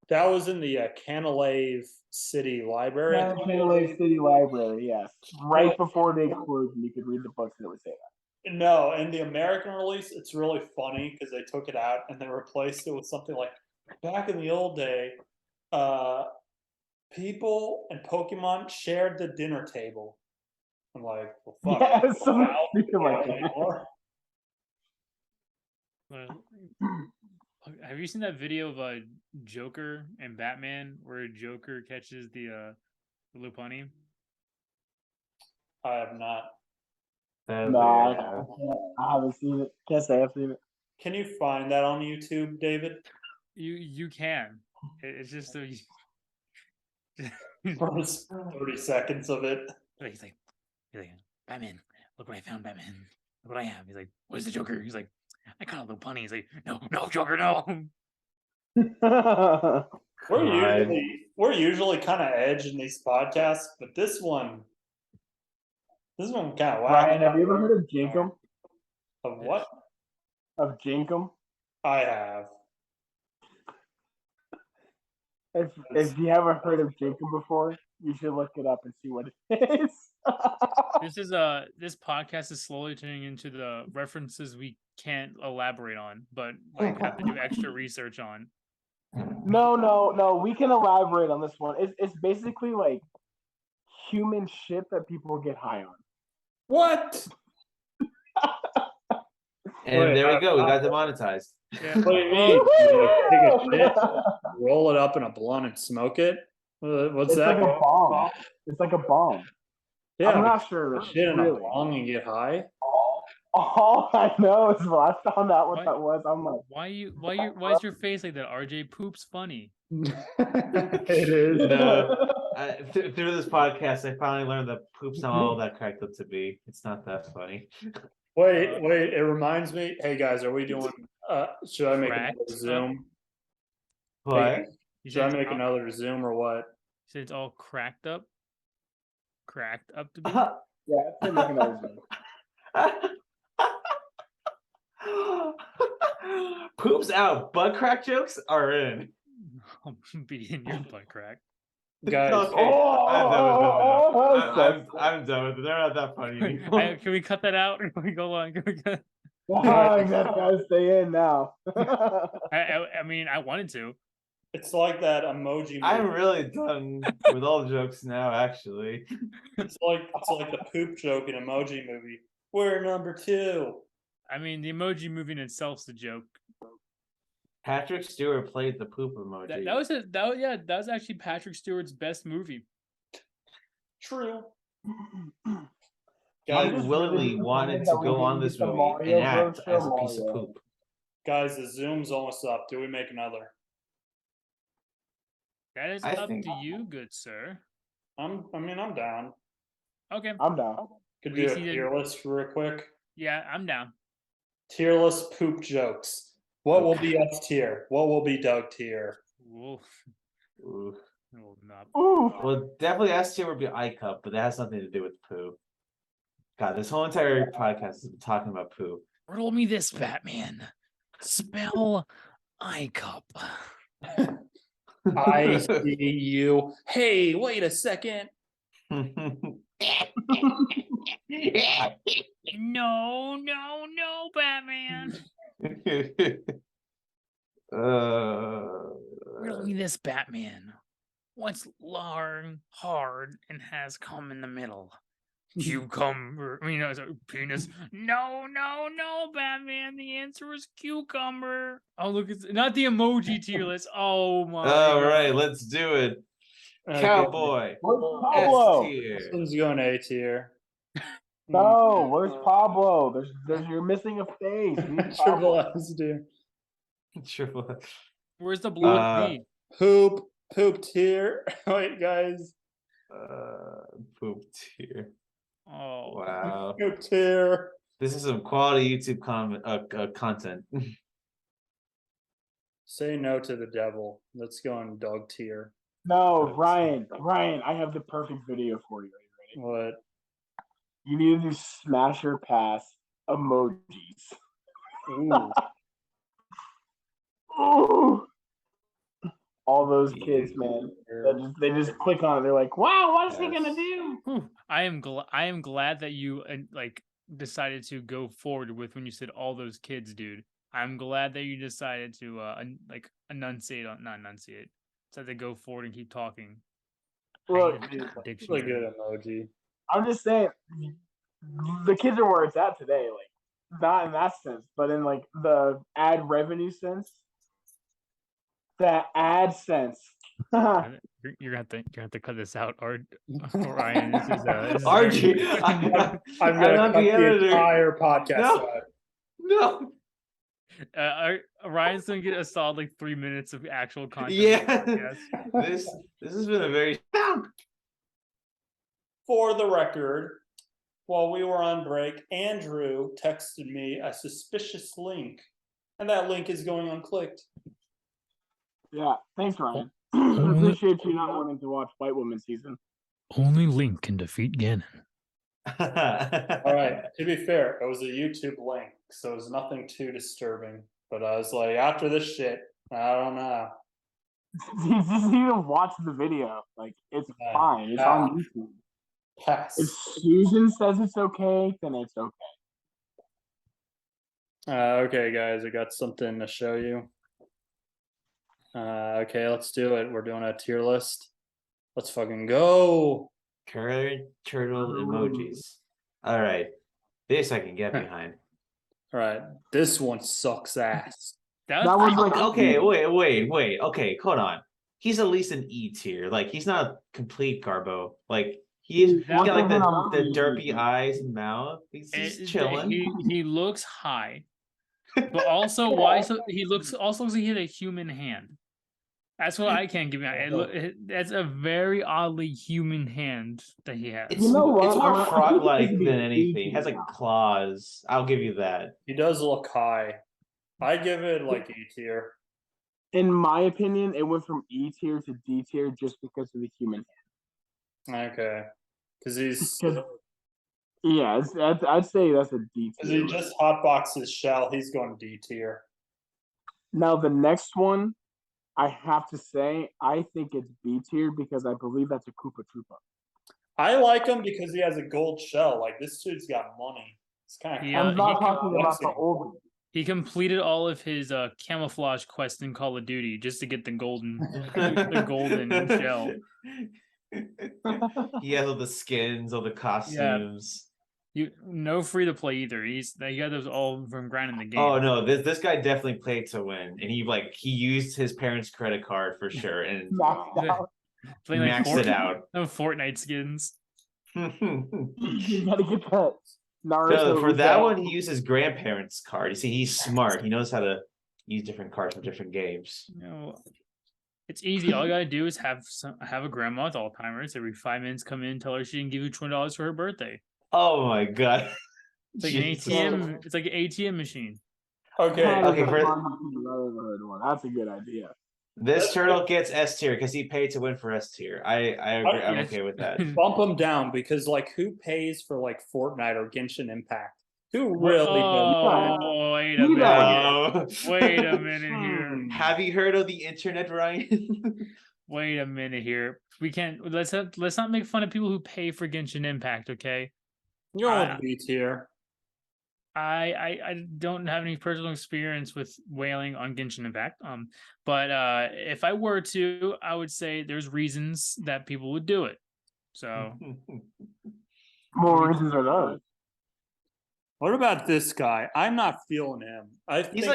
that was in the Canalave City Library. Yeah, Canalave City Library, yes. Right before the explosion, you could read the books and it would say that. No, in the American release, it's really funny because they took it out and they replaced it with something like back in the old day, people and Pokemon shared the dinner table. I'm like, well, fuck. Yeah, something like that. Anymore. Have you seen that video of Joker and Batman where Joker catches the Lopunny? I have not. No, I haven't seen it. Can't say I've seen it. Can you find that on YouTube, David? You can. It's just First 30 seconds of it. He's like, Batman, look what I found, Batman. Look what I have. He's like, where's the Joker? He's like, I caught a little punny. He's like, no, Joker, no. We're usually kind of edge in these podcasts, but this one kind of Ryan, wow. have you ever heard of Jinkum? Of what? Of Jinkum? I have. If you haven't heard of Jinkum before, you should look it up and see what it is. This podcast is slowly turning into the references we can't elaborate on, but like have to do extra research on. No. We can elaborate on this one. It's basically like human shit that people get high on. What? And there we go. We got demonetized. Yeah. What do you mean? You take a shit, roll it up in a blunt, and smoke it? What's It's that? like a bomb. It's like a bomb. Yeah, I'm not sure. shit in a Really. bong and get high. All I know is when I found out what that was, I'm like, Why is your face like that? RJ poops funny. It is. Through this podcast, I finally learned that poop's not all that cracked up to be. It's not that funny. Wait, it reminds me. Hey guys, are we doing should I make Cracked another Zoom? But Should I make another Zoom or what? So it's all cracked up to be. yeah, it's like another Zoom. Poops out, butt crack jokes are in. I'll be in your butt crack. Guys, Okay, I'm done with it. They're not that funny anymore. Can we cut that out? Can we go on? Can we cut? That's gotta stay in now. I mean, I wanted to. it's like that emoji movie. I'm really done with all jokes now, actually. It's like the poop joke in Emoji Movie. We're number 2. I mean, the emoji movie in itself's a joke. Patrick Stewart played the poop emoji. That was actually Patrick Stewart's best movie. True. He Guys, willingly wanted to go on this movie and act as a piece of poop. guys, the Zoom's almost up. Do we make another? That is I up think- to you, good sir. I'm down. Okay. I'm down. Could We do a see the- tier list real quick. Yeah, I'm down. Tier list poop jokes. What will be S tier? What will be Doug tier? Wolf. Ooh. Will not. Ooh. Well, definitely S tier would be I cup, but that has nothing to do with poo. God, this whole entire podcast has been talking about poo. Riddle me this, Batman. Spell I cup. I see you. Hey, wait a second. No, Batman. Riddle me this, Batman. What's long, hard, and has come in the middle? Cucumber. Penis. No, Batman. The answer is cucumber. Oh, look, it's not the emoji tier list. Oh my. All God. right, let's do it. Okay. Cowboy. Where's S Pablo? This tier. one's going A tier. No, where's Pablo? You're missing a face. We need Triple Pablo. S tier. Triple. Where's the blonde V? Poop tier. Wait, guys. Poop tier. Oh, Wow. Poop tier. This is some quality YouTube content. Say no to the devil. Let's go on dog tier. No, Ryan, I have the perfect video for you. Are you ready? What? You need to do smasher pass emojis. Ooh. Ooh. All those kids, man. They just click on it. They're like, "Wow, what is he gonna do?" Whew. I am glad that you decided to go forward with when you said all those kids, dude. I'm glad that you decided to not enunciate. So they go forward and keep talking. Look, It's a good emoji. I'm just saying, the kids are where it's at today. Like, not in that sense, but in like the ad revenue sense. The ad sense. You're gonna have to cut this out, Ryan. This is RG, I'm I'm gonna not cut the the editor. entire podcast No. out. No. Ryan's gonna get a solid like 3 minutes of actual content. Yeah. Yes. This has been a very For the record, while we were on break, Andrew texted me a suspicious link, and that link is going unclicked. Yeah, thanks, Ryan. Only- Appreciate you not wanting to watch White Woman season. Only Link can defeat Ganon. All right, to be fair, it was a YouTube link, so it was nothing too disturbing. But I was like, after this shit, I don't know. You just need to watch the video. Like, it's Yeah. fine. It's on YouTube. Pass. If Susan says it's okay, then it's okay. Okay, guys, I got something to show you. Okay, let's do it. We're doing a tier list. Let's fucking go. Current turtle emojis. All right, this I can get behind. All right, this one sucks ass. That was like Okay, wait. Okay, hold on. He's at least an E tier. Like he's not a complete Garbo. Like he's got like the derpy eyes and mouth. He's chilling. He looks high, but also why? So he looks like he had a human hand. That's what I can't give you. That's a very oddly human hand that he has. It's, You know what? it's more I frog-like think than it's anything. It has like claws. I'll give you that. He does look high. I give it like E tier. In my opinion, it went from E tier to D tier just because of the human Okay, because he's hand. Yeah, I'd say that's a D because tier. he just hotboxes shell. He's going D tier. Now the next one, I have to say, I think it's B tier because I believe that's a Koopa Troopa. I like him because he has a gold shell. Like this dude's got money. It's kind of. Yeah, I'm not talking about flexing. the old one. He completed all of his camouflage quests in Call of Duty just to get the golden the golden shell. He has all the skins, all the costumes. No free to play either. He got those all from grinding the game. Oh no, this guy definitely played to win, and he used his parents' credit card for sure, and Maxed out. Playing like maxed it out. No Fortnite skins. You gotta get that. Naruto No, for that recap. one, he used his grandparents' card. You see, he's smart. He knows how to use different cards for different games. It's easy. All you gotta do is have a grandma with Alzheimer's. Every 5 minutes, come in, tell her she can give you $20 for her birthday. Oh my god! It's like an Jesus. ATM. It's like an ATM machine. Okay, Okay, That's a good idea. This turtle gets S tier because he paid to win for S tier. I agree. I'm Yes. okay with that. bump him down because like who pays for like Fortnite or Genshin Impact? Who really does? Oh, wait a You minute. Oh. Wait a minute here. Have you heard of the internet, Ryan? Wait a minute here. We can't. Let's not make fun of people who pay for Genshin Impact. Okay. You're on B tier. I don't have any personal experience with whaling on Genshin Impact. But if I were to, I would say there's reasons that people would do it. So More reasons are those. What about this guy? I'm not feeling him. He's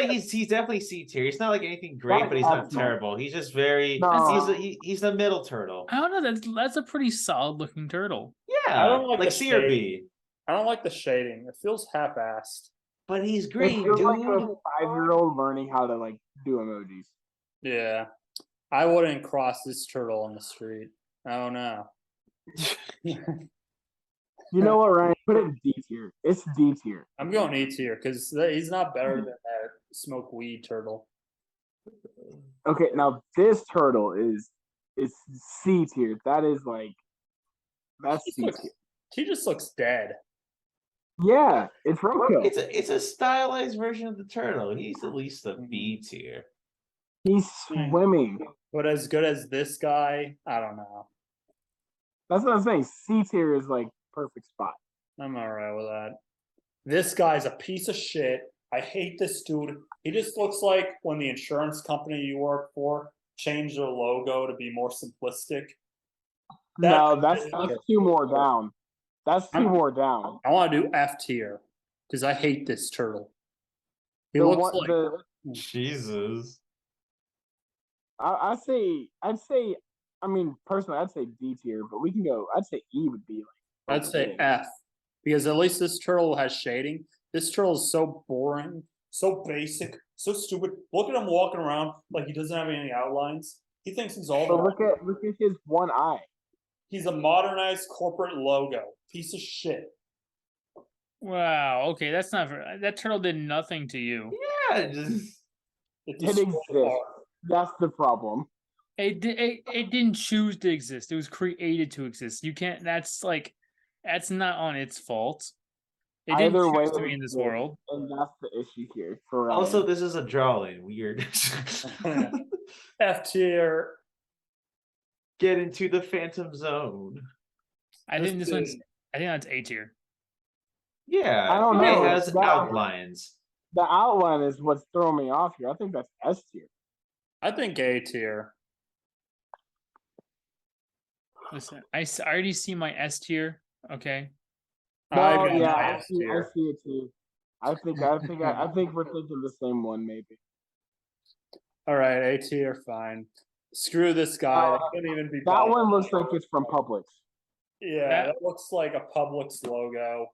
definitely C tier. He's not like anything great, but he's not terrible. He's just very No. he's a middle turtle. I don't know. That's a pretty solid looking turtle. Yeah, I don't like the C or B. I don't like the shading. It feels half-assed. But he's It green, feels dude. like a 5-year-old learning how to like do emojis. Yeah, I wouldn't cross this turtle on the street. I don't know. You know what, Ryan? Put it in D tier. It's D tier. I'm going E tier because he's not better than that smoke weed turtle. Okay, now this turtle is C tier. That's C tier. He just looks dead. Yeah, it's roadkill. It's a stylized version of the turtle. He's at least a B tier. He's swimming. But as good as this guy, I don't know. That's what I'm saying. C tier is like perfect spot. I'm alright with that. This guy's a piece of shit. I hate this dude. He just looks like when the insurance company you work for changed their logo to be more simplistic. No, that's 2 more down. That's 2 more down. I want to do F tier because I hate this turtle. He The looks one- like the- Jesus. I'd say, I mean, personally, I'd say D tier, but we can go, I'd say E would be like. I'd say F because at least this turtle has shading. This turtle is so boring, so basic. So stupid. Look at him walking around like he doesn't have any outlines. He thinks he's all But that. look at his one eye. He's a modernized corporate logo. Piece of shit. Wow. Okay, that's not that turtle did nothing to you. Yeah, just It It destroyed exists. art. That's the problem. It didn't choose to exist. It was created to exist. You can't. That's not on its fault. It didn't Either way, choose to it be in this exists, world. and that's the issue here for Ryan. also this is a drawing. Weird. F tier. Get into the Phantom Zone. I think This this one's. is- I think that's A tier. Yeah, I don't it know. has That- outlines. the outline is what's throwing me off here. I think that's S tier. I think A tier. Listen, I already see my S tier. Okay. No, got yeah, my I S see tier. it too. I think we're thinking the same one, maybe. All right, A tier, fine. Screw this guy. That couldn't even be That bothered. one looks like it's from Publix. Yeah, that looks like a Publix logo.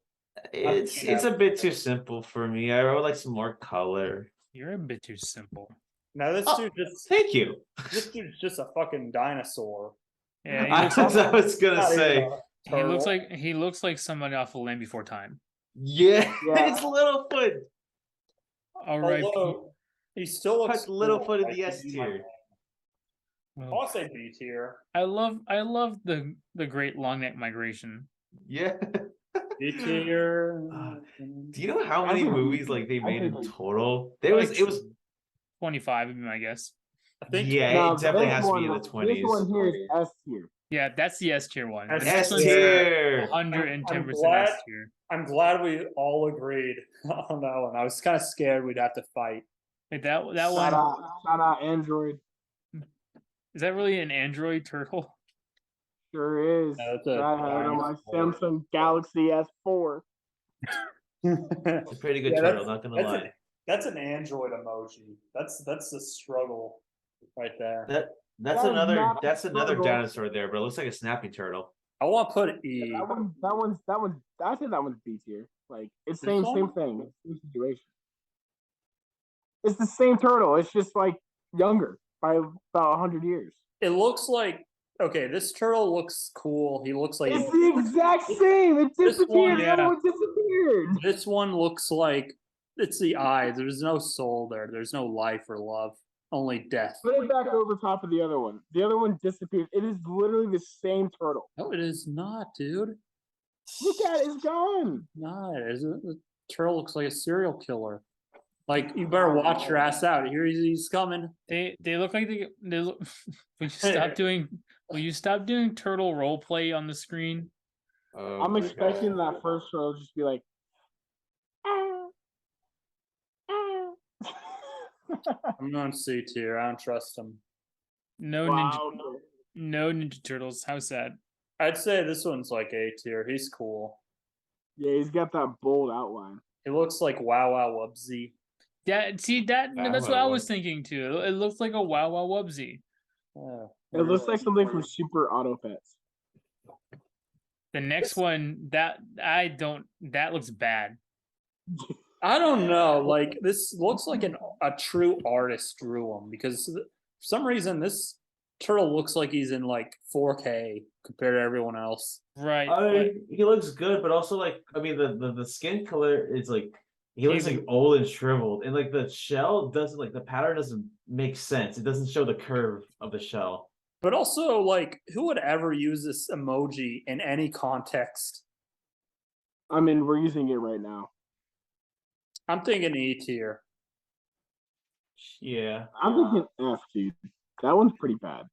It's a bit too simple for me. I would like some more color. You're a bit too simple. Now this Oh, dude just Thank you. this dude's just a fucking dinosaur. Yeah, he I looks, was gonna Not even say, a he looks like somebody off of Land Before Time. yeah, Yeah. it's Littlefoot. All right. Although he still looks Put Littlefoot cool, in like, the S he's my tier. man. Well, I'll say B tier. I love the Great Long Neck Migration. Yeah. B tier. Do you know how I many think- movies like they I made in think- total? It was 25 would be my guess. I think yeah, No, it definitely this has to be in one- the 20s. This one here is S tier. Yeah, that's the S tier one. S The next S one's tier. 110% glad- S tier. I'm glad we all agreed on that one. I was kind of scared we'd have to fight. Wait, that Shout one out Android. is that really an Android turtle? Sure is. Yeah, that's a I had it on my dinosaur. Samsung Galaxy S4. It's a pretty good Yeah, turtle, not gonna that's lie. That's an Android emoji. That's the struggle right there. That's That is another not a another turtle. dinosaur there, but it looks like a snapping turtle. I want to put E. That one's. I think that one's B tier. Like it's This same one? thing, same situation. It's the same turtle. It's just like younger by about 100 years. It looks like okay. This turtle looks cool. He looks like It's the exact same. It This one, disappeared. The other yeah. one disappeared. this one looks like it's the eye. There's no soul there. There's no life or love. Only death. Put it back over top of the other one. The other one disappeared. It is literally the same turtle. No, it is not, dude. Look at it. It's gone. Not. The turtle looks like a serial killer. Like you better watch your ass out. Here he's coming. They look like they look. Will you stop doing turtle role play on the screen? Oh, I'm my expecting gosh. that first turtle to just be like. I'm on C tier. I don't trust him. No Wow. no Ninja Turtles. How sad. I'd say this one's like A tier. He's cool. Yeah, he's got that bold outline. He looks like Wow Wow Wubsy. Yeah, see that Ah, that's what I well, was thinking too. It looks like a Wow Wow Wubsy. Yeah. It looks like something from Super Auto Pets. The next one that looks bad. I don't know. Like this looks like a true artist drew him because for some reason this turtle looks like he's in like 4K compared to everyone else. Right. He looks good, but also like I mean the skin color is like he looks He's- like old and shriveled, and like the shell doesn't like the pattern doesn't make sense. It doesn't show the curve of the shell. But also, like, who would ever use this emoji in any context? I mean, we're using it right now. I'm thinking E tier. Yeah. I'm thinking F, dude. That one's pretty bad.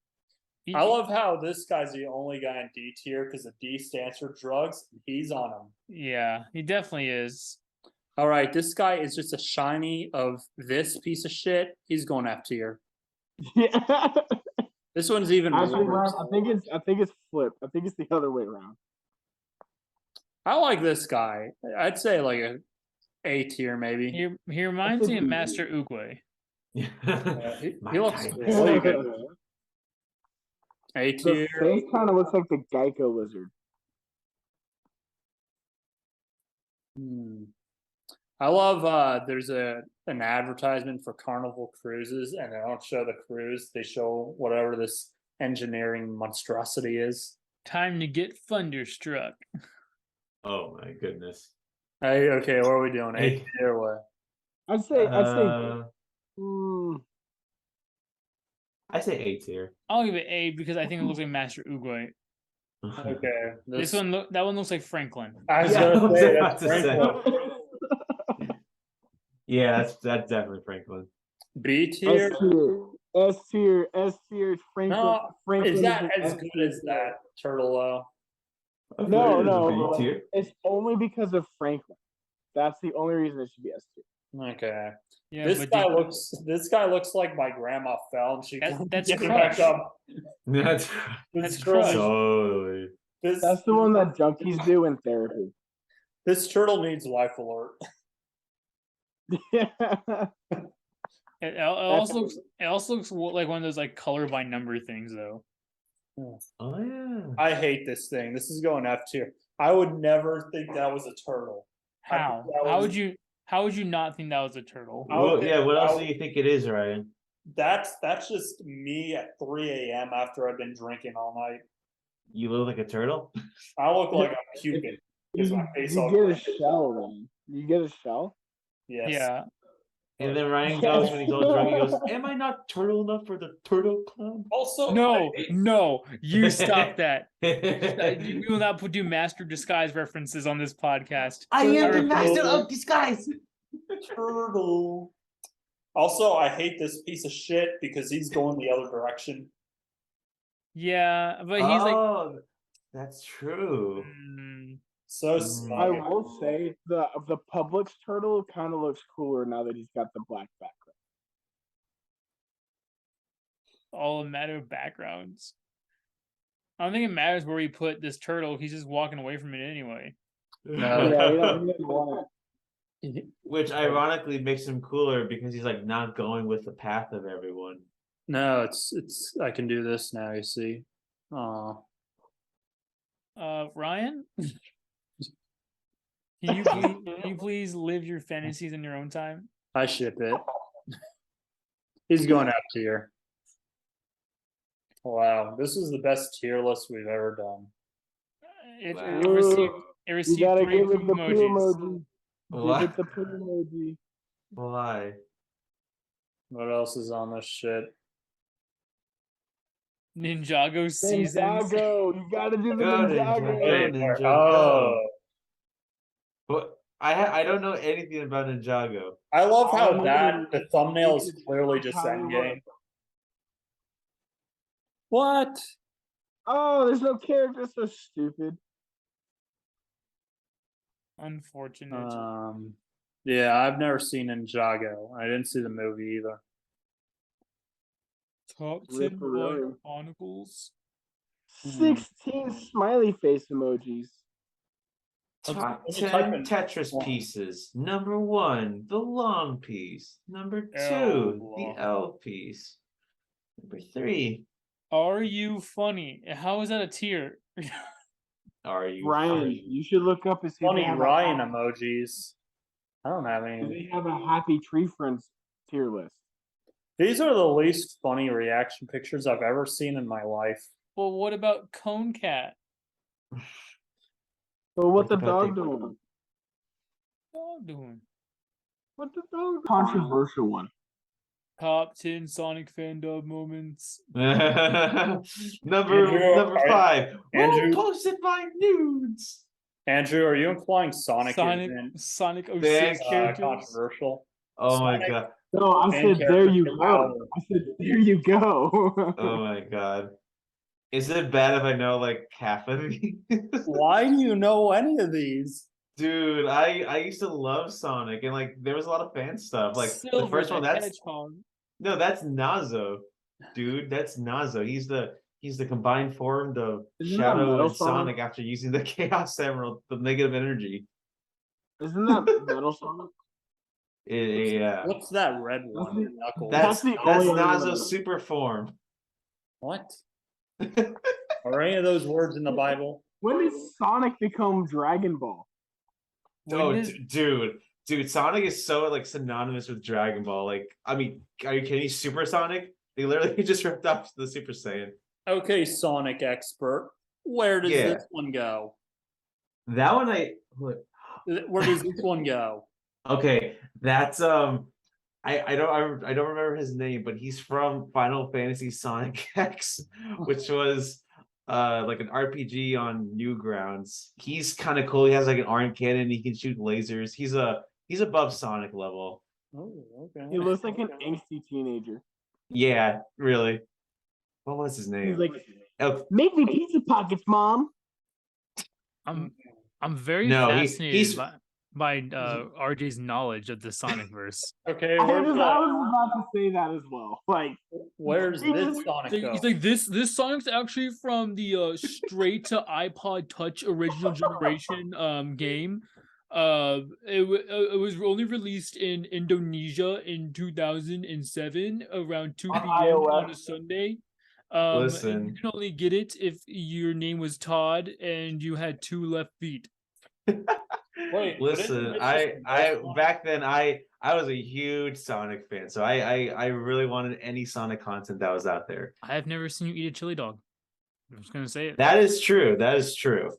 I love how this guy's the only guy in D tier because the D stands for drugs. And he's on them. Yeah, he definitely is. All right, this guy is just a shiny of this piece of shit. He's going F tier. Yeah. This one's even Actually, worse. I think it's flipped. I think it's the other way around. I like this guy. I'd say like A tier maybe. He reminds me of think- Master Oogway. Yeah, he My looks type. cool. What do you think? A The tier. face kind of looks like the Geico lizard. I love there's an advertisement for Carnival Cruises, and they don't show the cruise, they show whatever this engineering monstrosity is. Time to get thunderstruck. Oh my goodness. Hey, okay, what are we doing? Hey. A or what? I'd say I say A tier. I'll give it A because I think it looks like Master Oogway. Okay, That one looks like Franklin. I was Yeah, I gonna was say about that's to say. Franklin. Yeah, that's definitely Franklin. B tier. S tier. Franklin. No, Franklin is that an as S good tier as that turtle though? I No, thought it was a no. B tier. It's only because of Franklin. That's the only reason it should be S tier. Okay. Yeah, This but guy looks like my grandma fell and she that's getting back Crush. up. That's That's turtle- Crush. totally. That's the one that junkies do in therapy. This turtle needs life alert. It also looks like one of those like color by number things though. Oh yeah. I hate this thing. This is going F tier. I would never think that was a turtle. I How? think that was- How would you not think that was a turtle? Well, yeah, what else do you think it is, Ryan? That's just me at 3 a.m. after I've been drinking all night. You look like a turtle? I look like a Cupid. Is my face all You get a crooked. shell, then. You get a shell? Yes. Yeah. And then Ryan goes when he's all drunk, he goes, "Am I not turtle enough for the turtle club?" Also, No, you stop that. I We will not do master disguise references on this podcast. am the Turtle. master of disguise. turtle. Also, I hate this piece of shit because he's going the other direction. Yeah, but he's like, Oh, that's true. So I smug. will say the Publix turtle kind of looks cooler now that he's got the black background. all a matter of backgrounds. I don't think it matters where we put this turtle. He's just walking away from it anyway. No. Yeah, he doesn't want it. Which ironically makes him cooler because he's like not going with the path of everyone. No, it's I can do this now, you see. Oh. Ryan, can you please live your fantasies in your own time? I ship it. He's going up tier. Wow, this is the best tier list we've ever done. It received You gotta 3 give it poop the emojis. poo emoji. Why? Give it the poo emoji. Why? What else is on this shit? Ninjago seasons. Ninjago. You gotta do the Go, Ninjago. Ninjago. Ninjago. Oh, But I don't know anything about Ninjago. I love how Oh, that the thumbnail is it's clearly just Hollywood. Endgame. What? Oh, there's no character. So stupid. Unfortunate. Yeah, I've never seen Ninjago. I didn't see the movie either. Top 10 Ripperoni. Blood Chronicles. 16 smiley face emojis. Top Let me type 10 in Tetris one. pieces. Number 1, the long piece. Number 2, L. the L piece. Number 3, Are you funny? How is that a tier? are you Ryan, funny? you should look up and see if Funny they have Ryan a, emojis. I don't have do any. they have a Happy Tree Friends tier list. These are the least funny reaction pictures I've ever seen in my life. Well, what about Cone Cat? But what the What dog about doing? Dog doing? What the dog? Controversial one. Top 10 Sonic fan dub moments. number Andrew, 5. Andrew- Who posted my nudes? Andrew, are you implying Sonic Sonic Thank 06 isn't characters. controversial? Oh my Sonic- god. No, I Main said there you character go. power. I said there you go. Oh my god. Is it bad if I know like half of these? Why do you know any of these? Dude, I used to love Sonic and like there was a lot of fan stuff. Like Silver the first one, the that's Hedgehog. no, that's Nazo, dude. That's Nazo. He's the combined form of Isn't that Shadow Metal and Sonic? Sonic after using the Chaos Emerald, the negative energy. Isn't that Metal Sonic? Yeah, What's that red one? the- Knuckles. That's the that's only one I know. Nazo's super form. What? Are any of those words in the Bible? When did Sonic become Dragon Ball? When Oh, does- dude, Dude, Sonic is so like synonymous with Dragon Ball. Like, I mean, are you kidding me? Super Sonic? They literally just ripped off the Super Saiyan. Okay, Sonic expert. Where does Yeah. this one go? That one Where does this one go? okay, that's I don't remember his name, but he's from Final Fantasy Sonic X, which was like an RPG on Newgrounds. He's kind of cool. He has like an arm cannon. He can shoot lasers. He's above Sonic level. Oh, okay. He looks like an angsty teenager. Yeah, really. What was his name? He's like, Oh, make me pizza pockets, mom. I'm very No, fascinated he's by RJ's knowledge of the Sonic verse. Okay, I where's was that? about to say that as well. Like, Where's he this just- Sonic go? He's like this Sonic's actually from the straight to iPod Touch original generation game. It was only released in Indonesia in 2007 around 2 On p.m. on a iOS. Sunday. And Listen. you can only get it if your name was Todd and you had 2 left feet. Wait, Listen, I back then I was a huge Sonic fan, so I really wanted any Sonic content that was out there. I have never seen you eat a chili dog. I'm just gonna say it. That is true. That is true.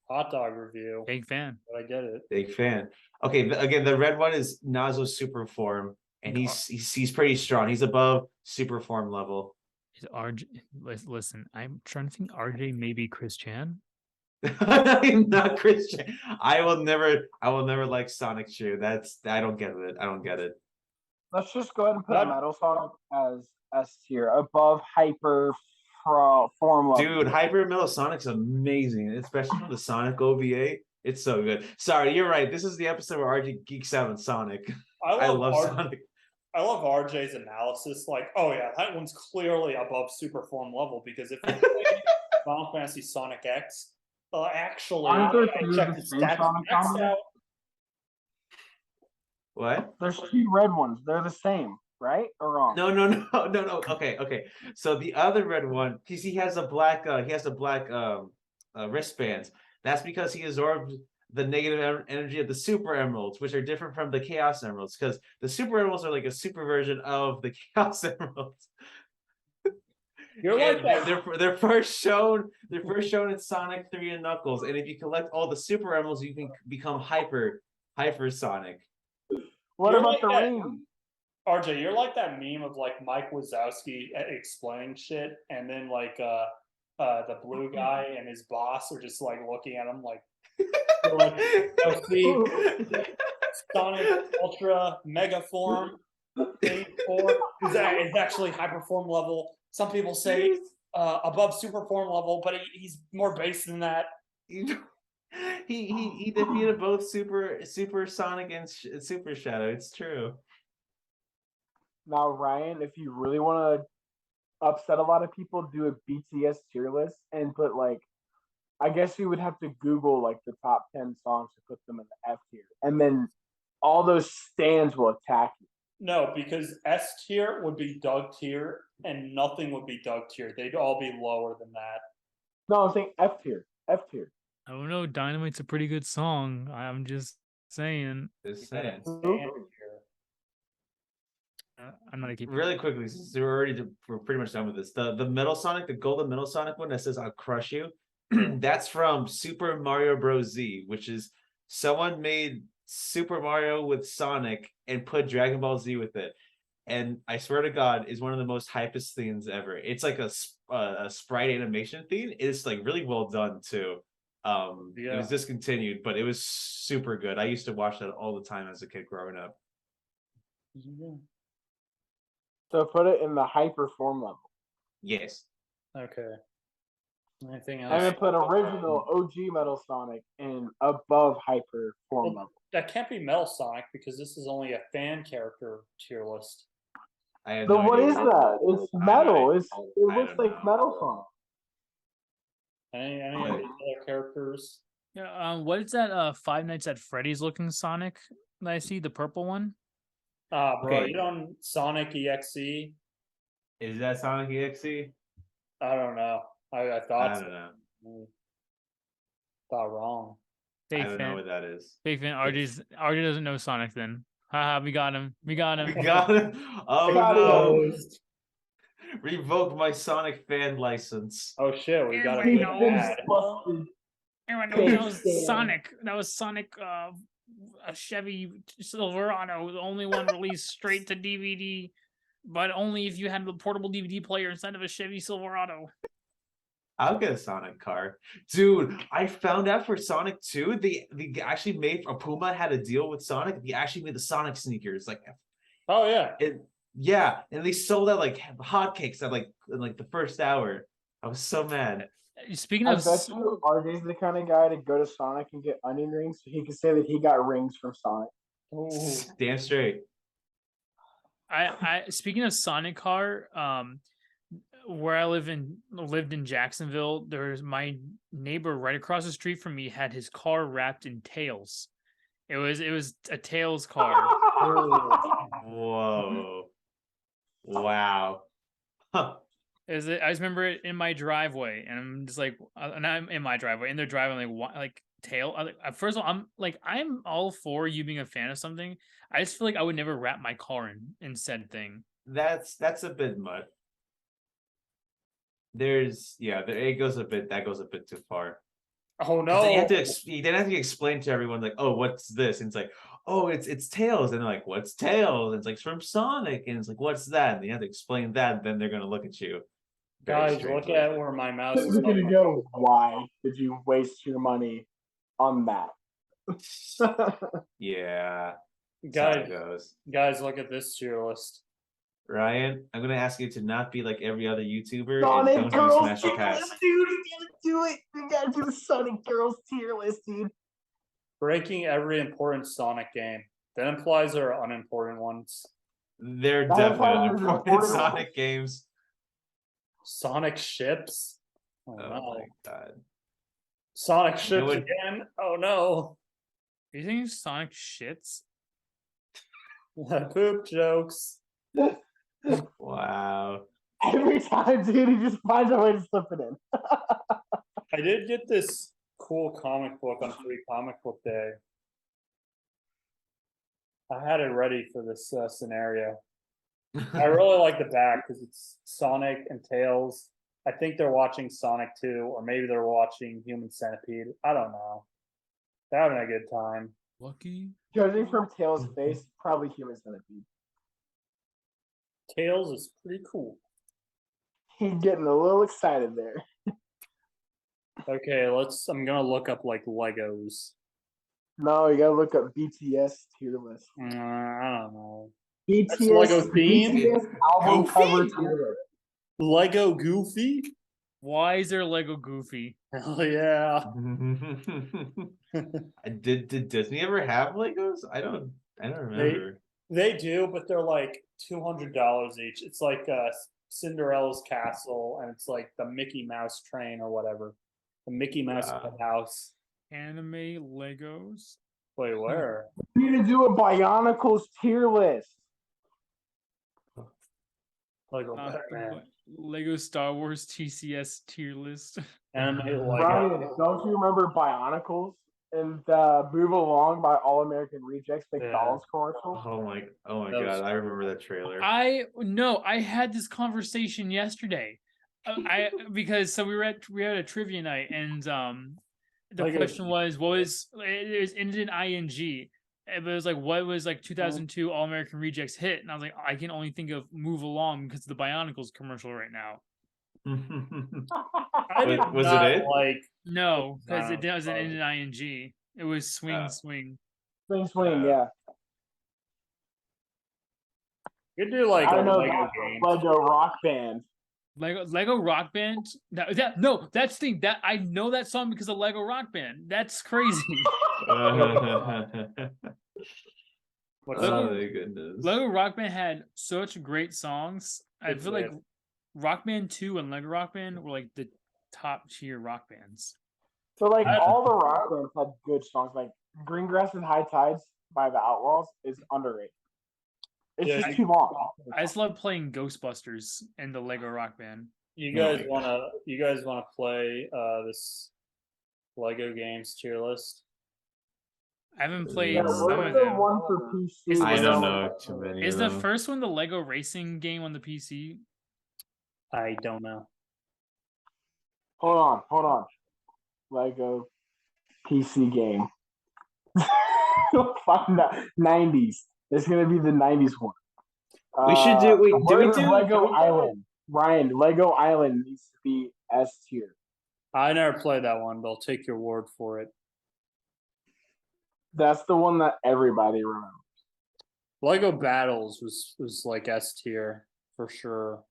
hot dog review, Big fan. but I get it. Big fan. Okay, again, the red one is Nazo's super form, and he's pretty strong. He's above super form level. Is RJ? Listen, I'm trying to think. RJ maybe Chris Chan. I'm not Christian. I will never like Sonic Shoe. I don't get it. I don't get it. let's just go ahead and put That- Metal Sonic as S tier, above Hyper form level. Dude, Hyper Metal Sonic's amazing, especially with the Sonic OVA. It's so good. Sorry, you're right. This is the episode where RG geeks out on Sonic. I love Sonic. I love RJ's analysis. Like, oh yeah, that one's clearly above super form level because if you play Final Fantasy Sonic X, actually, Aren't there I two checked of the the same stats Sonic maxed combos? out. What? There's 2 red ones. They're the same, right? Or wrong? No. Okay. So the other red one, he has a black wristbands. That's because he absorbed the negative energy of the super emeralds, which are different from the chaos emeralds, because the super emeralds are like a super version of the chaos emeralds. You're like And that. they're first shown in Sonic 3 and Knuckles, and if you collect all the super emeralds, you can become hyper Sonic. What You're about like the that. ring? RJ, you're like that meme of like Mike Wazowski explaining shit, and then like the blue guy and his boss are just like looking at him like, they're like, oh, see, Sonic Ultra Mega Form Phase 4 is actually hyper form level. Some people say above super form level, but he's more base than that. He defeated both Super Sonic and Super Shadow. It's true. Now, Ryan, if you really want to upset a lot of people, do a BTS tier list and put like, I guess you would have to Google like the top 10 songs to put them in the F tier, and then all those stands will attack you. No, because S tier would be Doug tier, and nothing would be Doug tier. They'd all be lower than that. No, I'm saying F tier. F tier. I don't know. Dynamite's a pretty good song. I'm just saying. Just saying. Standard tier. I'm not a keep. Really quickly, since we're pretty much done with this. The Metal Sonic, the golden Metal Sonic one that says "I'll crush you," that's from Super Mario Bros. Z, which is someone made Super Mario with Sonic and put Dragon Ball Z with it, and I swear to God, is one of the most hypest things ever. It's like a sprite animation thing. It's like really well done too. It was discontinued, but it was super good. I used to watch that all the time as a kid growing up. Yeah. So put it in the hyper form level. Yes. Okay. Anything And else? then put original OG Metal Sonic in above hyper form level. That can't be Metal Sonic because this is only a fan character tier list. I have So no what idea. is that? It's metal. It looks don't like know. Metal Sonic. Any of the other characters? Yeah. What is that? Five Nights at Freddy's looking Sonic that I see, the purple one. Bro, Okay. you don't Sonic EXE? Is that Sonic EXE? I don't know. I thought I so. don't know. Thought wrong. Fake I don't know fan. what that is. Fake fan. RJ doesn't know Sonic then. Haha, we got him. We got We him. got it. Oh Got no! him. Closed. Revoke my Sonic fan license. Oh shit, we got a Everybody good knows. ad. Everyone Fake knows that was fan. Sonic. That was Sonic. A Chevy Silverado, the only one released straight to DVD, but only if you had the portable DVD player instead of a Chevy Silverado. I'll get a Sonic car. Dude, I found out for Sonic 2, they actually made Puma had a deal with Sonic. They actually made the Sonic sneakers. Like Oh yeah. yeah, and they sold out like hotcakes at like in like the first hour. I was so mad. Speaking I of, bet you RJ's the kind of guy to go to Sonic and get onion rings so he can say that he got rings from Sonic. Ooh. Damn straight. I speaking of Sonic car, where I lived in Jacksonville, there's my neighbor right across the street from me had his car wrapped in tails. It was a tails car. Whoa. Wow. Huh. I just remember it in my driveway, and I'm just like, and I'm in my driveway, in their driveway, I'm like, what, like tail? First of all, I'm all for you being a fan of something. I just feel like I would never wrap my car in said thing. That's a bit much. It goes a bit too far. Oh 'Cause then no. you then have to explain to everyone like, oh, what's this? And it's like, oh, it's Tails. And they're like, what's Tails? And it's like, it's from Sonic. And it's like, what's that? And you have to explain that, and then they're gonna look at you. very Guys, look strangely. at where my mouse is. They're gonna go, why did you waste your money on that? Yeah. That's how it Guys, goes. guys, look at this tier list. Ryan, I'm gonna ask you to not be like every other YouTuber Sonic and don't do Girls Smash or tier Pass. list, dude. You gotta do it. You gotta do the Sonic Girls tier list, dude. Breaking every important Sonic game. That implies there are unimportant ones. They're That definitely implies there's important important Sonic ones. games. Sonic ships. Oh, Oh no. my god. Sonic You know ships what- again. Oh no. Are you thinking Sonic shits? Poop jokes. Wow. Every time, dude, he just finds a way to slip it in. I did get this cool comic book on Free Comic Book Day. I had it ready for this scenario. I really like the back because it's Sonic and Tails. I think they're watching Sonic 2, or maybe they're watching Human Centipede. I don't know. They're having a good time. Lucky. Judging from Tails' face, probably Human Centipede. Tails is pretty cool. He's getting a little excited there. Okay, I'm gonna look up like Legos. No, you gotta look up BTS tier list. I don't know. BTS, Lego theme? BTS album Goofy? cover tier list. Lego Goofy? Why is there Lego Goofy? Hell yeah. Did Disney ever have Legos? I don't remember. They do, but they're like $200 each. It's like Cinderella's castle, and it's like the Mickey Mouse train or whatever. The Mickey Mouse house. Anime Legos. Wait, where? We need to do a Bionicles tier list. Lego Not the Batman. Lego Star Wars TCS tier list. Anime Ryan, Lego. don't you remember Bionicles and Move Along by All American Rejects McDonald's commercial? Oh my That was god, I remember that trailer. I had this conversation yesterday. Because so we had a trivia night, and the Lego- question was it ended in ing. But it was like, what was like 2002 All American Rejects hit? And I was like, I can only think of Move Along because of the Bionicles commercial right now. I did Was it not it? like. No, because it Wow. doesn't end in ing. It was swing. Swing, yeah. You do like I a don't know Lego that game. Lego Rock Band. Lego Rock Band. That's the thing that I know that song because of Lego Rock Band. That's crazy. What's Lego- up? Oh my goodness. Lego Rock Band had such great songs. I It's feel like lit. Rock Band 2 and Lego Rock Band were like the top tier rock bands. So like I- all the rock bands had good songs. Like Greengrass and High Tides by the Outlaws is underrated. It's Yeah. just too long. I just love playing Ghostbusters and the Lego Rock Band. You Oh guys my wanna play this Lego games tier list? I haven't Yeah, played Mm. some what's of the them. one for PC? Is- I is don't the- know too many. Is of the them. first one the Lego racing game on the PC? I don't know. Hold on. Lego PC game. Fuck 90s. It's gonna be the 90s one. We should do. Wait, do we where's do Lego Island? Ryan, Lego Island needs to be S tier. I never played that one, but I'll take your word for it. That's the one that everybody remembers. Lego Battles was like S tier for sure.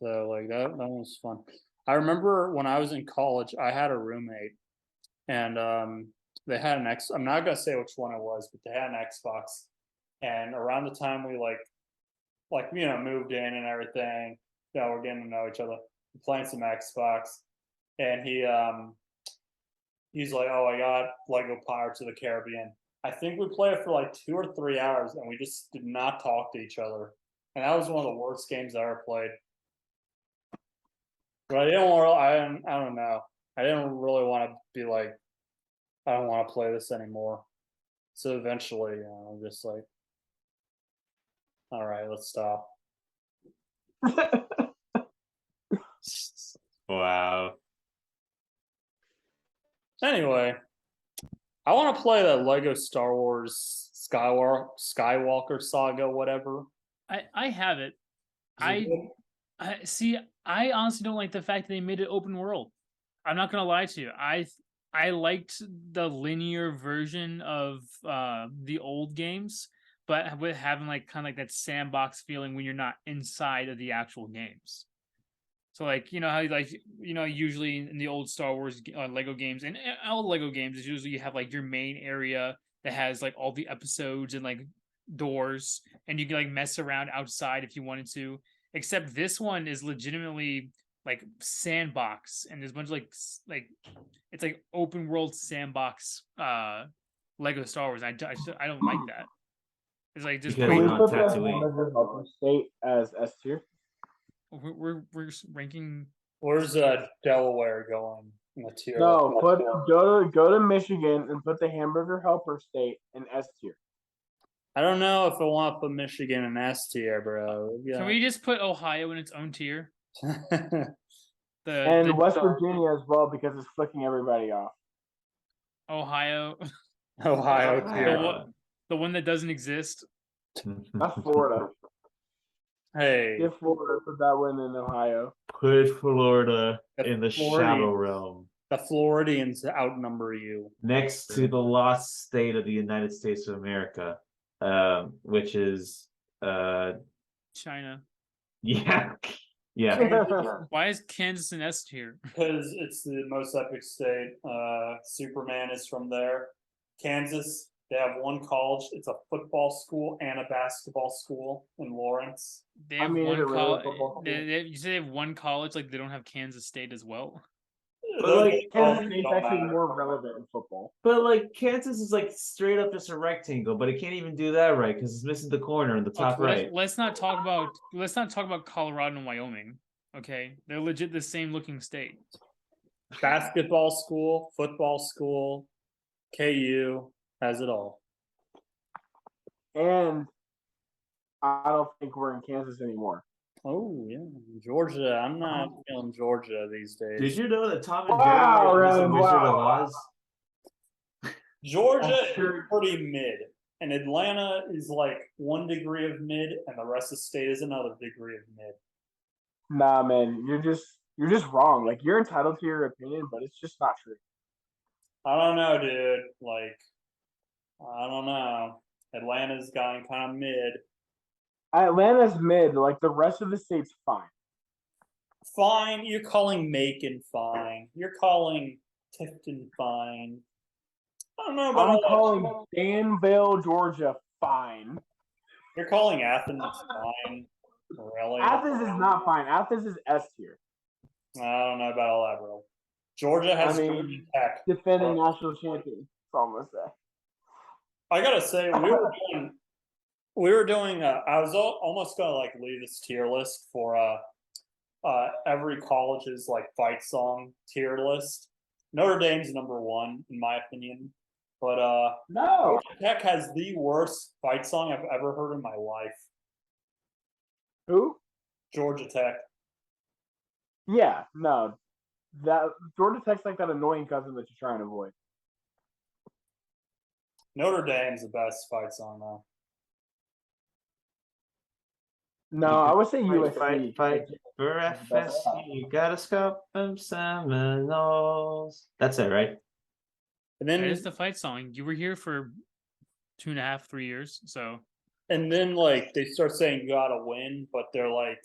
So like that one was fun. I remember when I was in college, I had a roommate, and they had an X. I'm not gonna say which one it was, but they had an Xbox. And around the time we moved in and everything, we're getting to know each other, playing some Xbox, and he's like, "Oh, I got Lego Pirates of the Caribbean." I think we played it for like 2 or 3 hours, and we just did not talk to each other. And that was one of the worst games I ever played. But I don't know. I didn't really want to be like, I don't want to play this anymore. So eventually, I'm just like, all right, let's stop. Wow. Anyway, I want to play that Lego Star Wars Skywalker Saga, whatever. I have it. Is it good? I see. I honestly don't like the fact that they made it open world. I'm not gonna lie to you. I liked the linear version of the old games, but with having like kind of like that sandbox feeling when you're not inside of the actual games. So like how usually in the old Star Wars Lego games and all Lego games is usually you have like your main area that has like all the episodes and like doors, and you can like mess around outside if you wanted to. Except this one is legitimately like sandbox, and there's a bunch of like it's like open world sandbox Lego Star Wars. I don't like that. It's like just Because Can you're we not put the Tatooine. Hamburger Helper State as S tier? we're ranking. Where's Delaware going in the tier? No, go to Michigan and put the Hamburger Helper State in S tier. I don't know if I want to put Michigan in S tier, bro. Can we just put Ohio in its own tier? And The West Virginia as well because it's flicking everybody off. Ohio, Ohio the tier? one, the one that doesn't exist. Not Florida. Hey, Give Florida put that one in Ohio. Put Florida The in the Floridians. shadow realm, the Floridians outnumber you. next to the lost state of the United States of America, which is China. yeah, yeah. Why is Kansas an S tier? Because it's the most epic state. Superman is from there. Kansas, they have one college. It's a football school and a basketball school in Lawrence. They have is it one really a college. football school? You say they have one college, like they don't have Kansas State as well. But, Those like, colleges Kansas State's don't actually matter. more relevant in football. But like Kansas is like straight up just a rectangle, but it can't even do that right because it's missing the corner in the top Okay, right. let's not talk about Colorado and Wyoming. Okay, they're legit the same looking state. Basketball school, football school, KU has it all. And I don't think we're in Kansas anymore. Oh yeah, Georgia. I'm not feeling Georgia these days. Did you know that Tom and Wow, Jerry is a Ryan, Wizard of wow. Oz? Georgia I'm sure- is pretty mid, and Atlanta is like 1 degree of mid, and the rest of the state is another degree of mid. Nah, man, you're just wrong. Like you're entitled to your opinion, but it's just not true. I don't know, dude. Like, I don't know. Atlanta's gotten kind of mid. Atlanta's mid. Like the rest of the state's fine. Fine. You're calling Macon fine. You're calling Tifton fine. I don't know about I'm all that. calling Danville, Georgia, fine. You're calling Athens fine. Really? Athens is not fine. Athens is S tier. I don't know about all that, bro. Georgia has I mean, Georgia Tech. Defending national champion. That's all I'm gonna say. I gotta say, we were doing. I was almost gonna like leave this tier list for every college's like fight song tier list. Notre Dame's number one in my opinion. But No. Georgia Tech has the worst fight song I've ever heard in my life. Who? Georgia Tech. Yeah, no. That Georgia Tech's like that annoying cousin that you're trying to avoid. Notre Dame's the best fight song though. No, I would say USC. Fight for is the best FSC. You gotta scope them Seminoles. That's it, right? And That then is the fight song. You were here for 2.5, 3 years, so like they start saying you gotta win, but they're like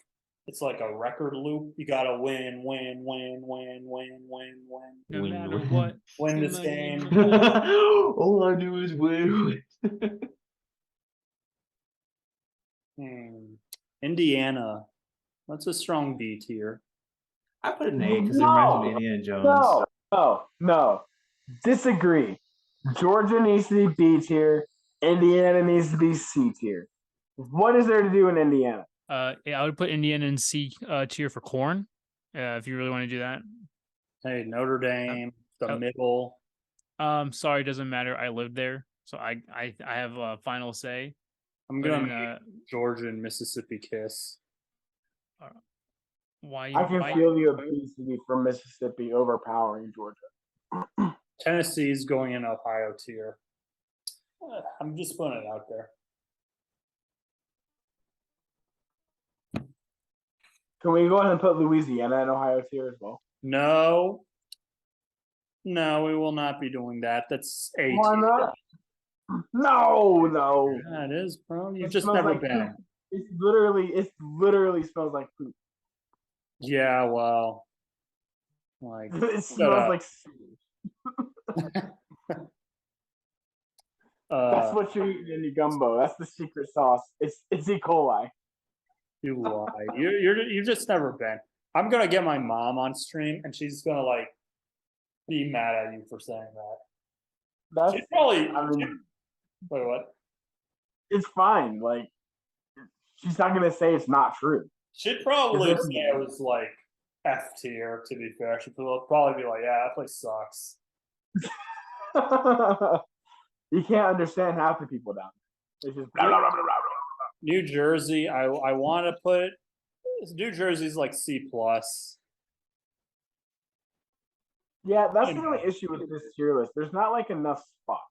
it's like a record loop. You gotta win, win, win, win, win, win, win. no Win, matter win. what, Win this somebody game. in the- All I do is win. Indiana. That's a strong B tier. I put an A because it reminds me of Indiana Jones. No. Disagree. Georgia needs to be B tier. Indiana needs to be C tier. What is there to do in Indiana? yeah, I would put Indiana in C tier for corn, if you really want to do that. Hey, Notre Dame, the oh. middle. Sorry, doesn't matter. I lived there, so I have a final say. I'm But gonna in, make Georgia and Mississippi kiss. why I can why- feel the obesity from Mississippi overpowering Georgia. Tennessee's going in Ohio tier. I'm just putting it out there. Can we go ahead and put Louisiana in Ohio tier as well? No, we will not be doing that. That's A Why tier. not? No. Yeah, it is, bro. You've It just smells never like been. poop. It literally smells like poop. Yeah, well, like It smells like sewage. That's what you're eating in your gumbo. That's the secret sauce. It's E. coli. you lie. You've just never been. I'm gonna get my mom on stream, and she's gonna like be mad at you for saying that. That's She's probably. I mean, Wait, what? it's fine. Like she's not gonna say it's not true. She'd probably Is it- say it was like F tier. To be fair, she'd probably be like, "Yeah, that place sucks." You can't understand half the people down there. It's just blah, blah, blah, blah, blah, blah. New Jersey, I want to put New Jersey's like C plus. Yeah, that's the only issue with this tier list. There's not like enough spots.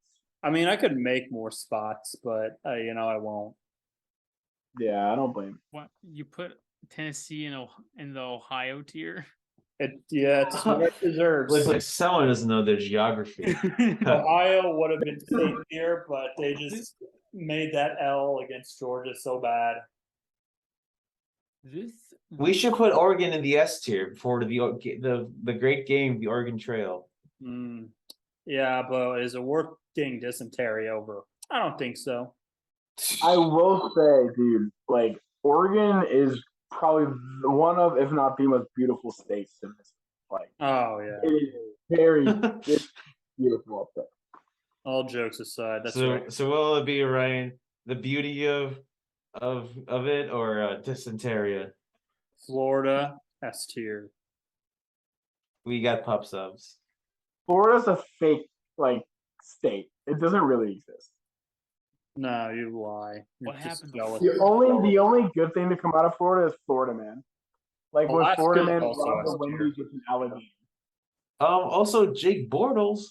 I mean, I could make more spots, but I won't. Yeah, I don't blame. what you put Tennessee in the Ohio tier? It's what it deserves. Looks like someone doesn't know their geography. Ohio would have been safe here, but they just made that L against Georgia so bad. We should put Oregon in the S tier for the great game, the Oregon Trail. Yeah, but is it worth getting dysentery over? I don't think so. I will say, dude, like Oregon is probably one of, if not the most beautiful states in this. Like, Oh yeah. it is very it's beautiful up there. All jokes aside, that's so right. so will it be, Ryan, the beauty of it, or dysentery? Florida S tier. We got pup subs. Florida's a fake like state. It doesn't really exist. No, you lie. You're What just happened? jealous. The only good thing to come out of Florida is Florida Man. Like when Alaska's Florida Man also robbed the S tier. Wendy's with an alligator. Also Jake Bortles.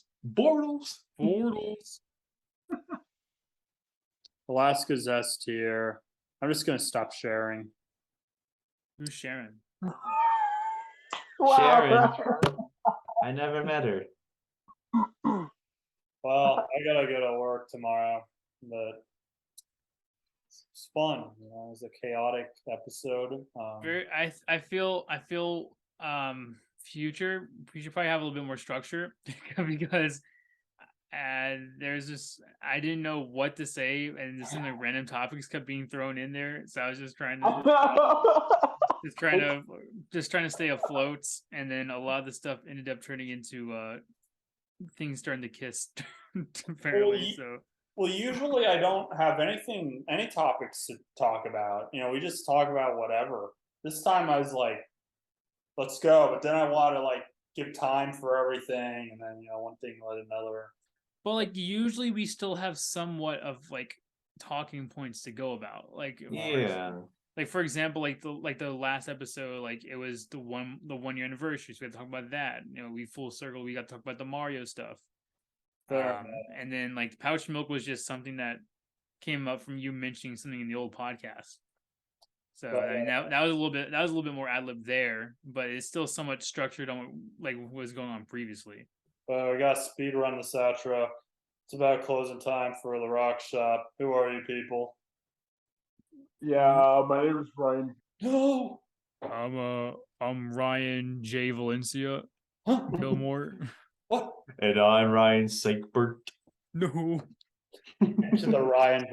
Alaska's S tier. I'm just gonna stop sharing. Who's Sharon? Sharon. I never met her. Well, I gotta go to work tomorrow, but it's fun. You know, it was a chaotic episode. I feel future we should probably have a little bit more structure because there's just I didn't know what to say and just some like random topics kept being thrown in there, so I was just trying to stay afloat, and then a lot of the stuff ended up turning into things starting to kiss apparently. Well, usually I don't have any topics to talk about. You know, we just talk about whatever. This time I was like, let's go. But then I wanted to like give time for everything. And then, one thing led another. But like usually we still have somewhat of like talking points to go about. Like Yeah. like for example, like the last episode, like it was the 1 year anniversary, so we had to talk about that. We full circle, we got to talk about the Mario stuff. Fair And then like the pouch milk was just something that came up from you mentioning something in the old podcast. So But, I mean that was a little bit more ad lib there, but it's still somewhat structured on like what was going on previously. we got speed run this outro. It's about closing time for the Rock Shop. Who are you people? Yeah, my name is Ryan. No. I'm Ryan J. Valencia Huh? Gilmore. What? And I'm Ryan Segbert. No. To the Ryanverse.